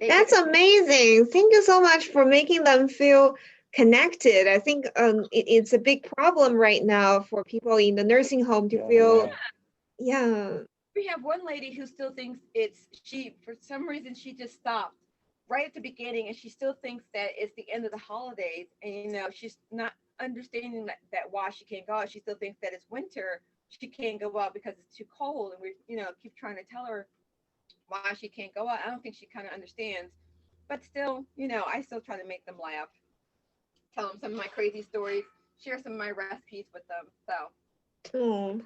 that's amazing. Thank you so much for making them feel connected. I think it's a big problem right now for people in the nursing home to feel, yeah. We have one lady who still thinks for some reason, she just stopped right at the beginning, and she still thinks that it's the end of the holidays. And, she's not understanding that why she can't go out. She still thinks that it's winter. She can't go out because it's too cold. And we, keep trying to tell her why she can't go out. I don't think she kind of understands. But still, I still try to make them laugh. Tell them some of my crazy stories. Share some of my recipes with them. So.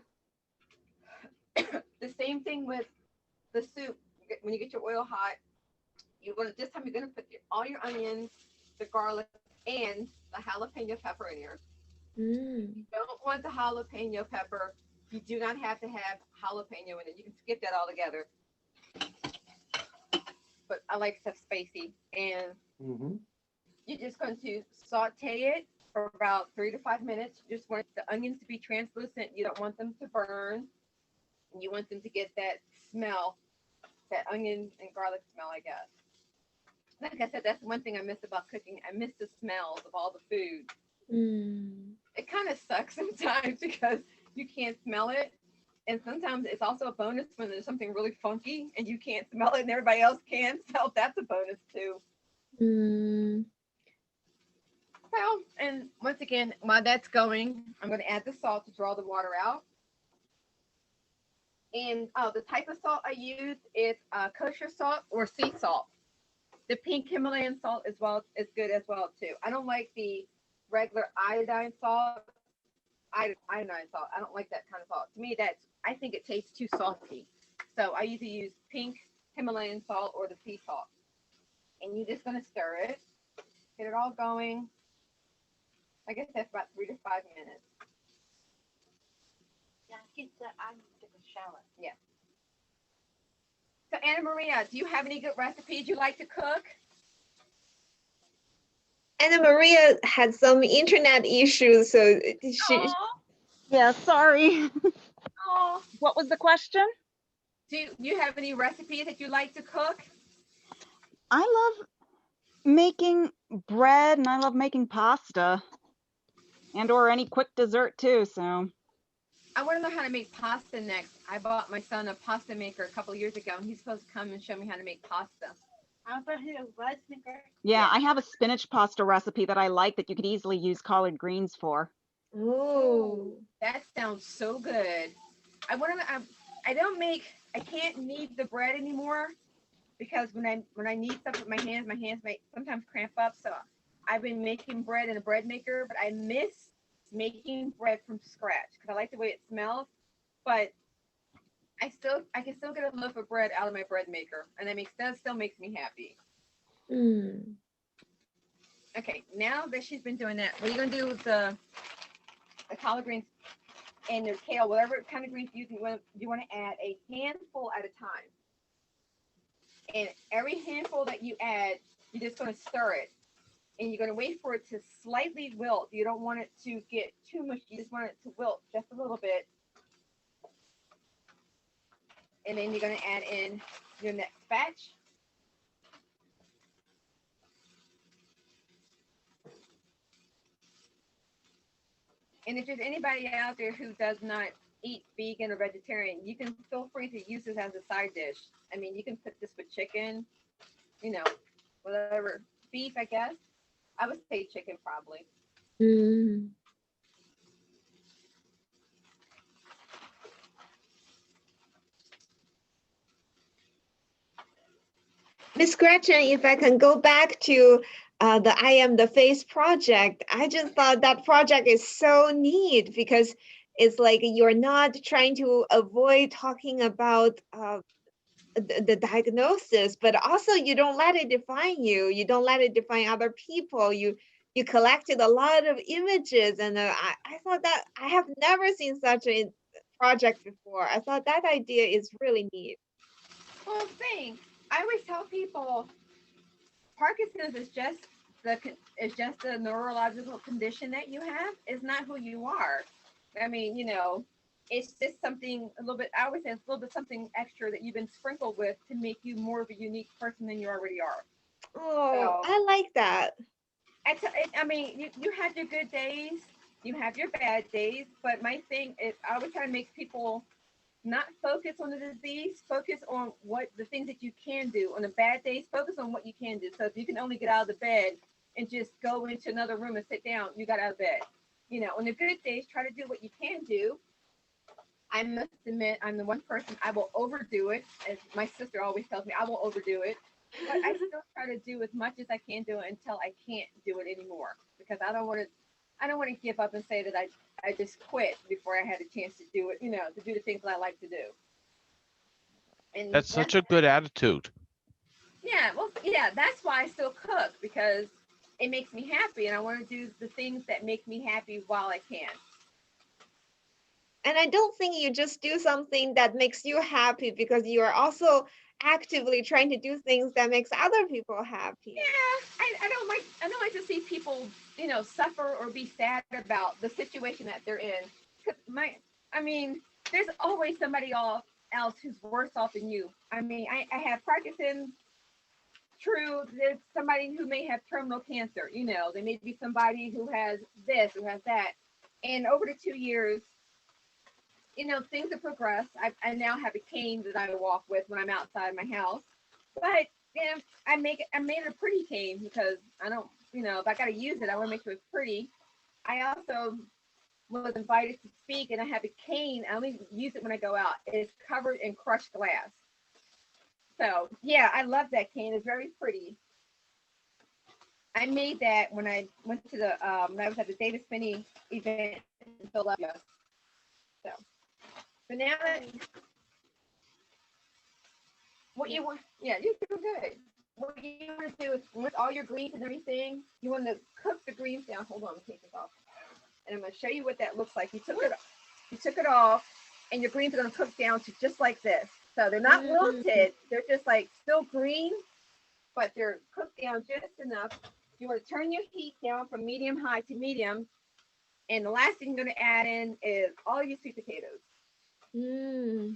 The same thing with the soup. When you get your oil hot, this time you're gonna put all your onions, the garlic, and the jalapeno pepper in here. You don't want the jalapeno pepper. You do not have to have jalapeno in it. You can skip that altogether. But I like stuff spicy, and you're just going to saute it for about 3 to 5 minutes. You just want the onions to be translucent. You don't want them to burn. You want them to get that smell, that onion and garlic smell, I guess. Like I said, that's one thing I miss about cooking. I miss the smells of all the food. It kind of sucks sometimes because you can't smell it. And sometimes it's also a bonus when there's something really funky and you can't smell it and everybody else can. So that's a bonus too. Well, and once again, while that's going, I'm going to add the salt to draw the water out. And the type of salt I use is kosher salt or sea salt. The pink Himalayan salt is good as well too. I don't like the regular iodine salt. Iodine salt. I don't like that kind of salt. To me, I think it tastes too salty. So I usually use pink Himalayan salt or the sea salt. And you're just gonna stir it, get it all going. I guess that's about 3 to 5 minutes. Yeah, I need to take a shower. Yeah. So Anna Maria, do you have any good recipes you like to cook? Anna Maria had some internet issues, so Yeah, sorry. Oh, What was the question? do you have any recipes that you like to cook? I love making bread and I love making pasta and or any quick dessert too. So I want to know how to make pasta next. I bought my son a pasta maker a couple of years ago, and he's supposed to come and show me how to make pasta. How about a rice maker? yeah, I have a spinach pasta recipe that I like that you could easily use collard greens for. Oh, That sounds so good. I want to. I can't knead the bread anymore because when I knead stuff with my hands might sometimes cramp up. So I've been making bread in a bread maker, but I miss making bread from scratch because I like the way it smells. But I can still get a loaf of bread out of my bread maker, and that still makes me happy. mm. Okay, now that she's been doing that, what are you gonna do with the collard greens and the kale, whatever kind of greens you want to add a handful at a time. And every handful that you add, you're just going to stir it. And you're going to wait for it to slightly wilt. You don't want it to get too much. You just want it to wilt just a little bit. And then you're going to add in your next batch. And if there's anybody out there who does not eat vegan or vegetarian, you can feel free to use this as a side dish. I mean, you can put this with chicken, whatever, beef, I guess. I would say chicken probably. Mm. Miss Gretchen, if I can go back to the I Am the Face project, I just thought that project is so neat because it's like you're not trying to avoid talking about the diagnosis, but also you don't let it define you. You don't let it define other people. You collected a lot of images, and I thought that I have never seen such a project before. I thought that idea is really neat. Well, thanks. I always tell people Parkinson's is just a neurological condition that you have. It's not who you are. I mean, it's just something a little bit. I always say it's a little bit something extra that you've been sprinkled with to make you more of a unique person than you already are. Oh, So, I like that. I mean, you have your good days, you have your bad days, but my thing is, I always try to make people not focus on the disease, focus on what the things that you can do. On the bad days, focus on what you can do. So if you can only get out of the bed and just go into another room and sit down, you got out of bed. On the good days, try to do what you can do. I must admit, I'm the one person I will overdo it. As my sister always tells me, I will overdo it. But I still try to do as much as I can do it until I can't do it anymore because I don't want to give up and say that I just quit before I had a chance to do it, to do the things that I like to do. And That's such a good attitude. yeah, well, yeah, that's why I still cook because it makes me happy and I want to do the things that make me happy while I can. And I don't think you just do something that makes you happy because you are also actively trying to do things that makes other people happy. Yeah, I don't like to see people, suffer or be sad about the situation that they're in. I mean, there's always somebody else who's worse off than you. I mean, I have Parkinson's. True, there's somebody who may have terminal cancer. There may be somebody who has this, who has that. And over the 2 years, things have progressed. I now have a cane that I walk with when I'm outside my house. But I made it a pretty cane because I don't, if I got to use it, I want to make sure it's pretty. I also was invited to speak, and I have a cane. I only use it when I go out. It's covered in crushed glass. So yeah, I love that cane. It's very pretty. I made that when I went to when I was at the Davis Finney event in Philadelphia. So, but now that what you want, yeah, you're doing good. What you want to do is with all your greens and everything, you want to cook the greens down. Hold on, let me take this off, and I'm going to show you what that looks like. You took it off, and your greens are going to cook down to just like this. So they're not wilted; they're just like still green, but they're cooked down just enough. You want to turn your heat down from medium high to medium, And the last thing you're gonna add in is all your sweet potatoes. Mm.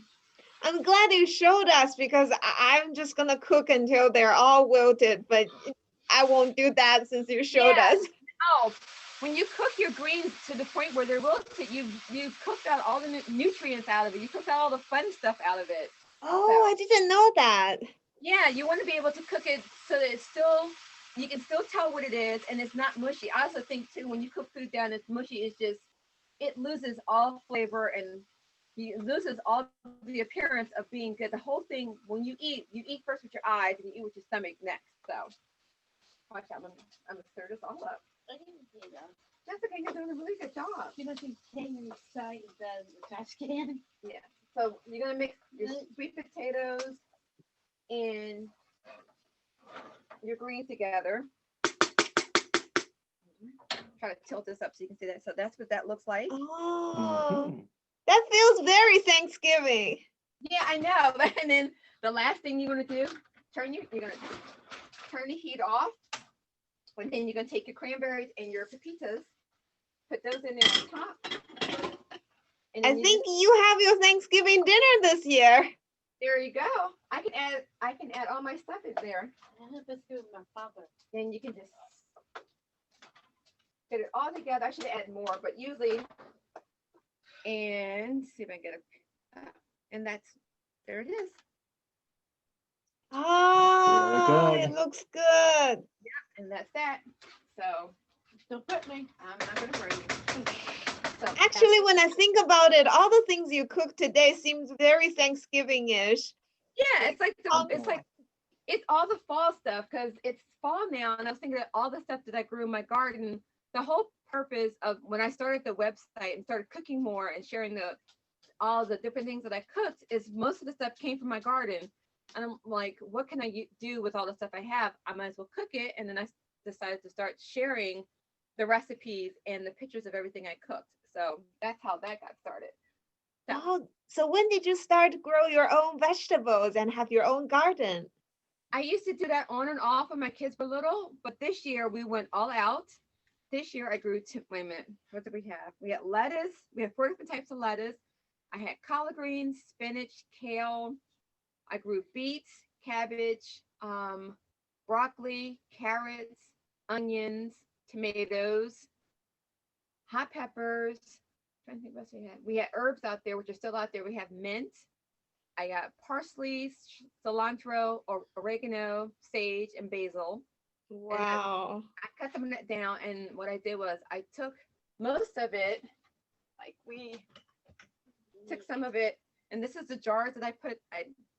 I'm glad you showed us because I'm just gonna cook until they're all wilted, but I won't do that since you showed Yeah. us. Oh, when you cook your greens to the point where they're wilted, you've cooked out all the nutrients out of it. You cooked out all the fun stuff out of it. Oh, I didn't know that. Yeah, you want to be able to cook it so that it's still, you can still tell what it is and it's not mushy. I also think too, when you cook food down, it's mushy, it's just, it loses all flavor and it loses all the appearance of being good. The whole thing, when you eat first with your eyes and you eat with your stomach next. So watch out, I'm gonna stir this all up. I didn't see that. Jessica, you're doing a really good job. You must be hanging inside the trash can. Yeah. So you're gonna mix your sweet potatoes and your greens together. Try to tilt this up so you can see that. So that's what that looks like. Oh, Mhm. that feels very Thanksgiving. Yeah, I know. And then the last thing you're gonna do, you're gonna turn the heat off, and then you're gonna take your cranberries and your pepitas, put those in there on top. And I then think you have your Thanksgiving dinner this year. there you go. I can add all my stuff in there. I have this with my father. Then you can just get it all together. I should add more, but usually, and see if I can get a, and there it is. Oh, Very it good. looks good. And that's that. So Don't put me. I'm not gonna burn you. So Actually, when I think about it, all the things you cooked today seems very Thanksgiving-ish. yeah, it's like it's Oh. like it's all the fall stuff because it's fall now, and I was thinking of all the stuff that I grew in my garden. The whole purpose of when I started the website and started cooking more and sharing all the different things that I cooked is most of the stuff came from my garden. And I'm like, what can I do with all the stuff I have? I might as well cook it. And then I decided to start sharing the recipes and the pictures of everything I cooked. So that's how that got started. So Oh, so when did you start to grow your own vegetables and have your own garden? I used to do that on and off when my kids were little, but this year we went all out. This year I grew wait a minute, what did we have? We had lettuce, we had 4 different types of lettuce. I had collard greens, spinach, kale. I grew beets, cabbage, broccoli, carrots, onions, tomatoes, hot peppers. I'm trying to think what else we had. We had herbs out there, which are still out there. We have mint. I got parsley, cilantro, or oregano, sage, and basil. Wow. I cut some of that down, and what I did was I took most of it, like we took some of it, and this is the jars that I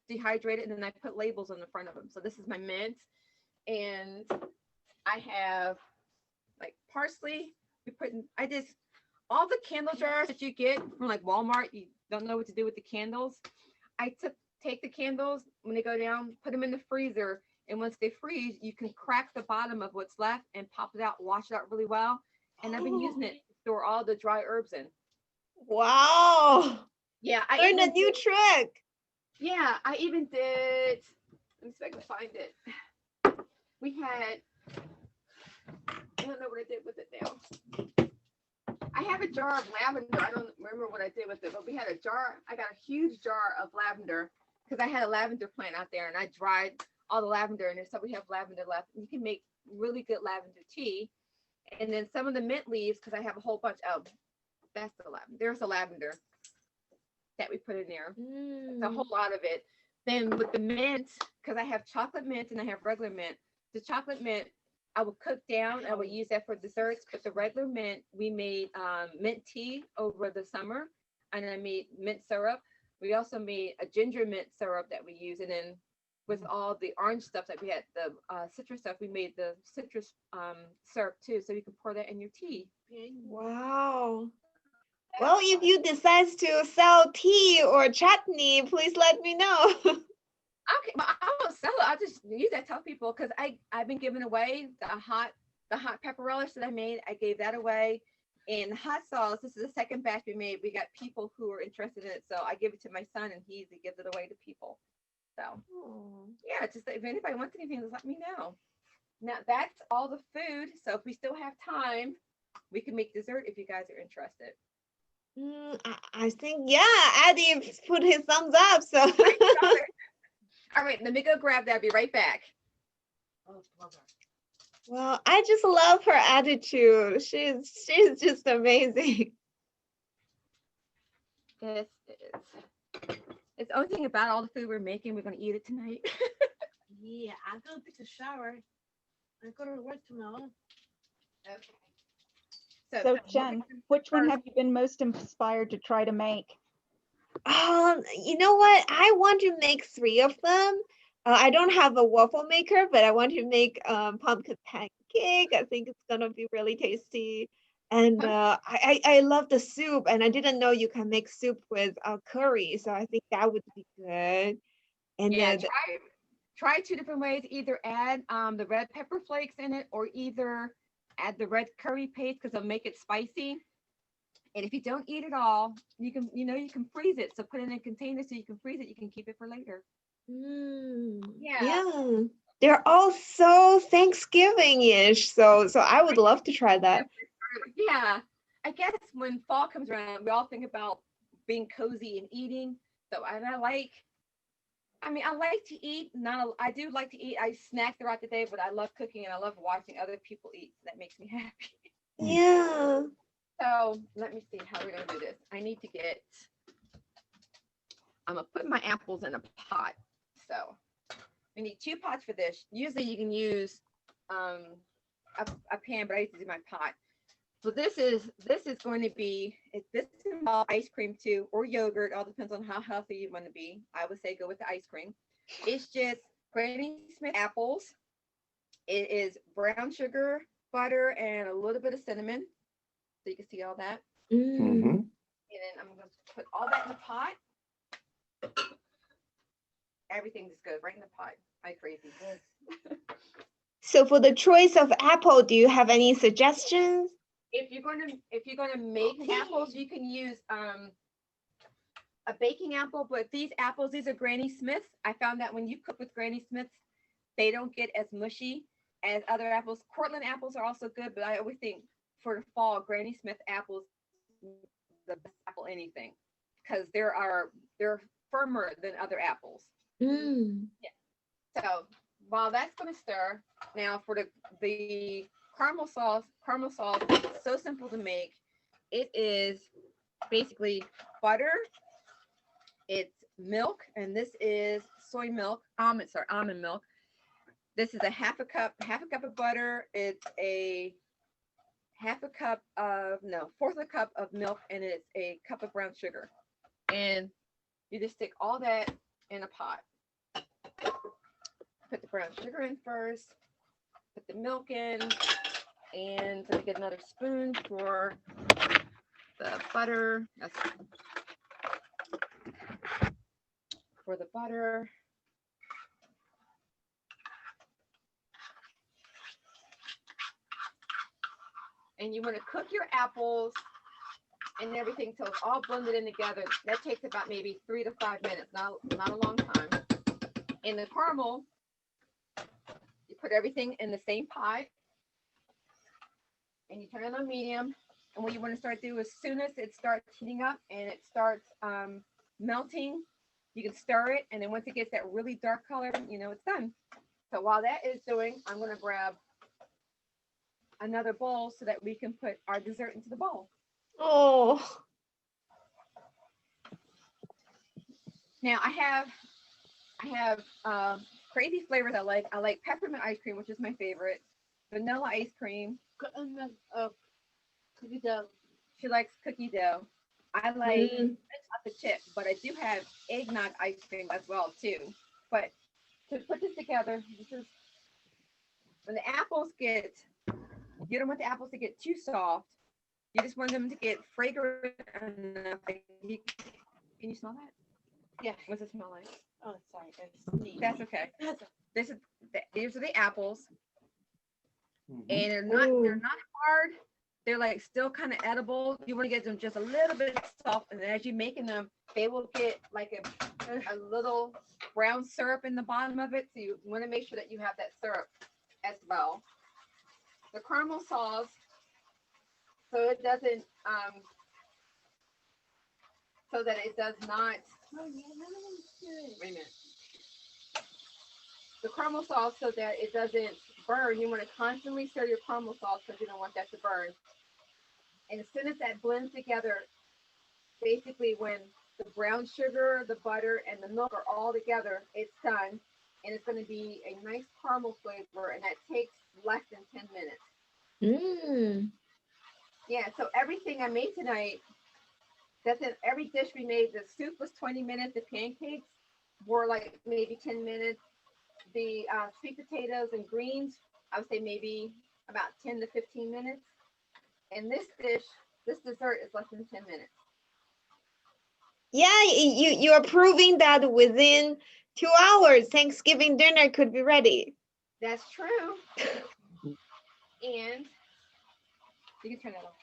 dehydrated, and then I put labels on the front of them. So this is my mint, and I have like parsley. I just all the candle jars that you get from like Walmart. You don't know what to do with the candles. I take the candles when they go down, put them in the freezer, and once they freeze, you can crack the bottom of what's left and pop it out, wash it out really well. And I've been using it to store all the dry herbs in. Wow. Yeah, I Learned a even new trick. Yeah, I even did. Let me see if I can find it. We had. I don't know what I did with it now. I have a jar of lavender. I don't remember what I did with it, but we had a jar. I got a huge jar of lavender because I had a lavender plant out there, and I dried all the lavender in there, so we have lavender left. You can make really good lavender tea, and then some of the mint leaves because I have a whole bunch of. That's the lavender. There's the lavender that we put in there. It's a whole lot of it. Then with the mint, because I have chocolate mint and I have regular mint. The chocolate mint I would cook down. I would use that for desserts. But the regular mint, we made mint tea over the summer, and I made mint syrup. We also made a ginger mint syrup that we use, and then with all the orange stuff that we had, the citrus stuff, we made the citrus syrup too. So you can pour that in your tea. Wow. Well, if you decide to sell tea or chutney, please let me know. Okay, well, I won't sell it. I'll just use that. Tell people because I've been giving away the hot pepper relish that I made. I gave that away, and hot sauce. This is the second batch we made. We got people who are interested in it, so I give it to my son, and he gives it away to people. So yeah, just if anybody wants anything, just let me know. Now that's all the food. So if we still have time, We can make dessert if you guys are interested. I think, yeah, Eddie put his thumbs up. So, All right, let me go grab that. I'll be right back. Oh, brother. well, I just love her attitude. She's just amazing. This is. It's the only thing about all the food we're making. We're gonna eat it tonight. Yeah, I'm gonna take a shower. I go to work tomorrow. Okay. So what Jen, we're gonna which one first- have you been most inspired to try to make? You know what? I want to make 3 of them. I don't have a waffle maker, but I want to make pumpkin pancake. I think it's gonna be really tasty. And I love the soup, and I didn't know you can make soup with curry, so I think that would be good. And Yeah, then try 2 different ways. Either add the red pepper flakes in it, or either add the red curry paste because it'll make it spicy. And if you don't eat it all, you can freeze it. So put it in a container so you can freeze it. You can keep it for later. Yeah. yeah, they're all so Thanksgiving-ish. So I would love to try that. Yeah. I guess when fall comes around, we all think about being cozy and eating. So I like to eat. I do like to eat. I snack throughout the day, but I love cooking and I love watching other people eat. So that makes me happy. Yeah. So let me see how we're gonna do this. I'm gonna put my apples in a pot. So we need 2 pots for this. Usually you can use a pan, but I used to do my pot. So this is going to be, this involves ice cream too, or yogurt. All depends on how healthy you want to be. I would say go with the ice cream. It's just Granny Smith apples. It is brown sugar, butter, and a little bit of cinnamon. So you can see all that. Mm-hmm. And then I'm going to put all that in the pot. Everything just goes right in the pot. I crazy. So for the choice of apple, do you have any suggestions? If you're gonna make apples, you can use a baking apple. But these are Granny Smiths. I found that when you cook with Granny Smiths, they don't get as mushy as other apples. Cortland apples are also good, but I always think for the fall, Granny Smith apples the best apple anything because they're firmer than other apples. Yeah. So while that's gonna stir, now for the caramel sauce is so simple to make. It is basically butter, it's milk, and this is soy milk, almond milk. This is a half a cup of butter. It's a fourth of a cup of milk, and it's a cup of brown sugar. And you just stick all that in a pot. Put the brown sugar in first, put the milk in, and let me get another spoon for the butter. That's for the butter. And you want to cook your apples and everything till it's all blended in together. That takes about maybe 3 to 5 minutes, not a long time. In the caramel, you put everything in the same pot and you turn it on medium. And what you want to start doing, as soon as it starts heating up and it starts melting, you can stir it. And then once it gets that really dark color, it's done. So while that is doing, I'm going to grab another bowl so that we can put our dessert into the bowl. Oh. Now I have crazy flavors I like. I like peppermint ice cream, which is my favorite. Vanilla ice cream. Cookie dough. She likes cookie dough. I like chocolate chip, but I do have eggnog ice cream as well too. But to put this together, this is when the apples you don't want the apples to get too soft. You just want them to get fragrant enough. Can you smell that? Yeah. What's it smell like? Oh, sorry. I sneezed. That's okay. These are the apples, Mhm. and they're not hard. They're like still kind of edible. You want to get them just a little bit soft, and as you're making them, they will get like a little brown syrup in the bottom of it. So you want to make sure that you have that syrup as well. The caramel sauce so it doesn't, so that it does not, wait a minute. The caramel sauce so that it doesn't burn. You want to constantly stir your caramel sauce because you don't want that to burn. And as soon as that blends together, basically when the brown sugar, the butter, and the milk are all together, it's done. And it's going to be a nice caramel flavor, and that takes less than 10 minutes. Yeah, so everything I made tonight, every dish we made, the soup was 20 minutes, the pancakes were like maybe 10 minutes. The sweet potatoes and greens, I would say maybe about 10 to 15 minutes. And this dish, this dessert is less than 10 minutes. Yeah, you are proving that within 2 hours, Thanksgiving dinner could be ready. That's true. And you can turn that off.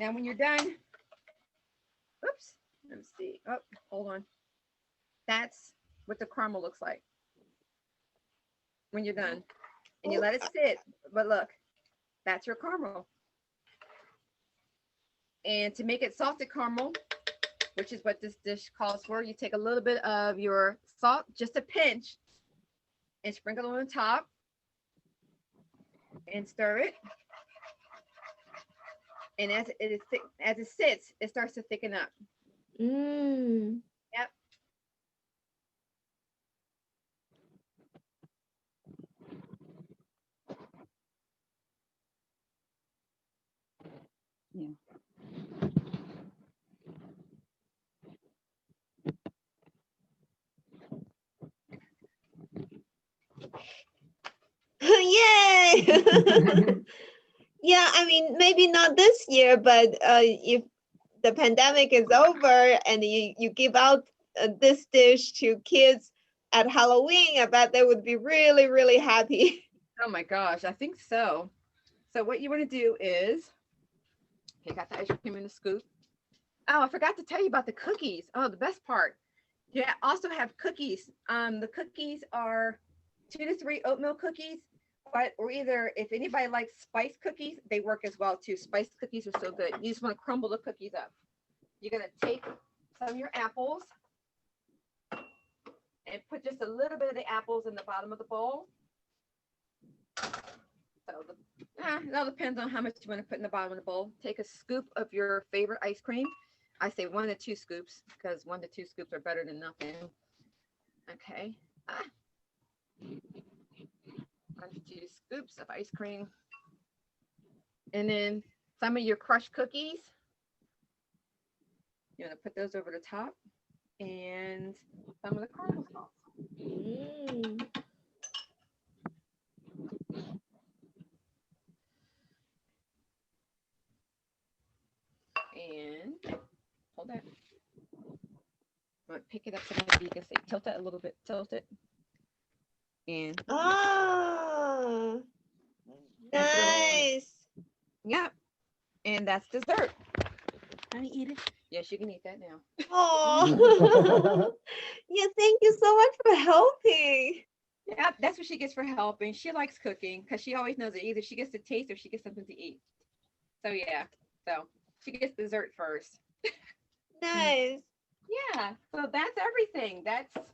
Now, when you're done, oops, let me see. Oh, hold on. That's what the caramel looks like when you're done. And you let it sit. But look, that's your caramel. And to make it salted caramel, which is what this dish calls for, you take a little bit of your salt, just a pinch, and sprinkle on the top and stir it. And as it sits, it starts to thicken up. Yep. Yeah. Yay! Yeah, I mean, maybe not this year, but if the pandemic is over and you give out this dish to kids at Halloween, I bet they would be really, really happy. Oh my gosh, I think so. So what you want to do is, okay, got the ice cream in the scoop. Oh, I forgot to tell you about the cookies. Oh, the best part. Yeah, also have cookies. The cookies are 2 to 3 oatmeal cookies, or either if anybody likes spice cookies, they work as well too. Spice cookies are so good. You just want to crumble the cookies up. You're gonna take some of your apples and put just a little bit of the apples in the bottom of the bowl. So it all depends on how much you want to put in the bottom of the bowl. Take a scoop of your favorite ice cream. I say 1 to 2 scoops because 1 to 2 scoops are better than nothing. Okay. 1 to 2 scoops of ice cream. And then some of your crushed cookies. You want to put those over the top. And some of the caramel sauce. And hold that. I'm going to pick it up so maybe you can see. Tilt it a little bit. Tilt it. And Oh, nice. yep. And that's dessert. Can I eat it? Yes, you can eat that now. Oh, yeah, thank you so much for helping. Yeah, that's what she gets for helping. She likes cooking because she always knows that either she gets to taste or she gets something to eat. So yeah, so she gets dessert first. Nice. Yeah, so that's everything. That was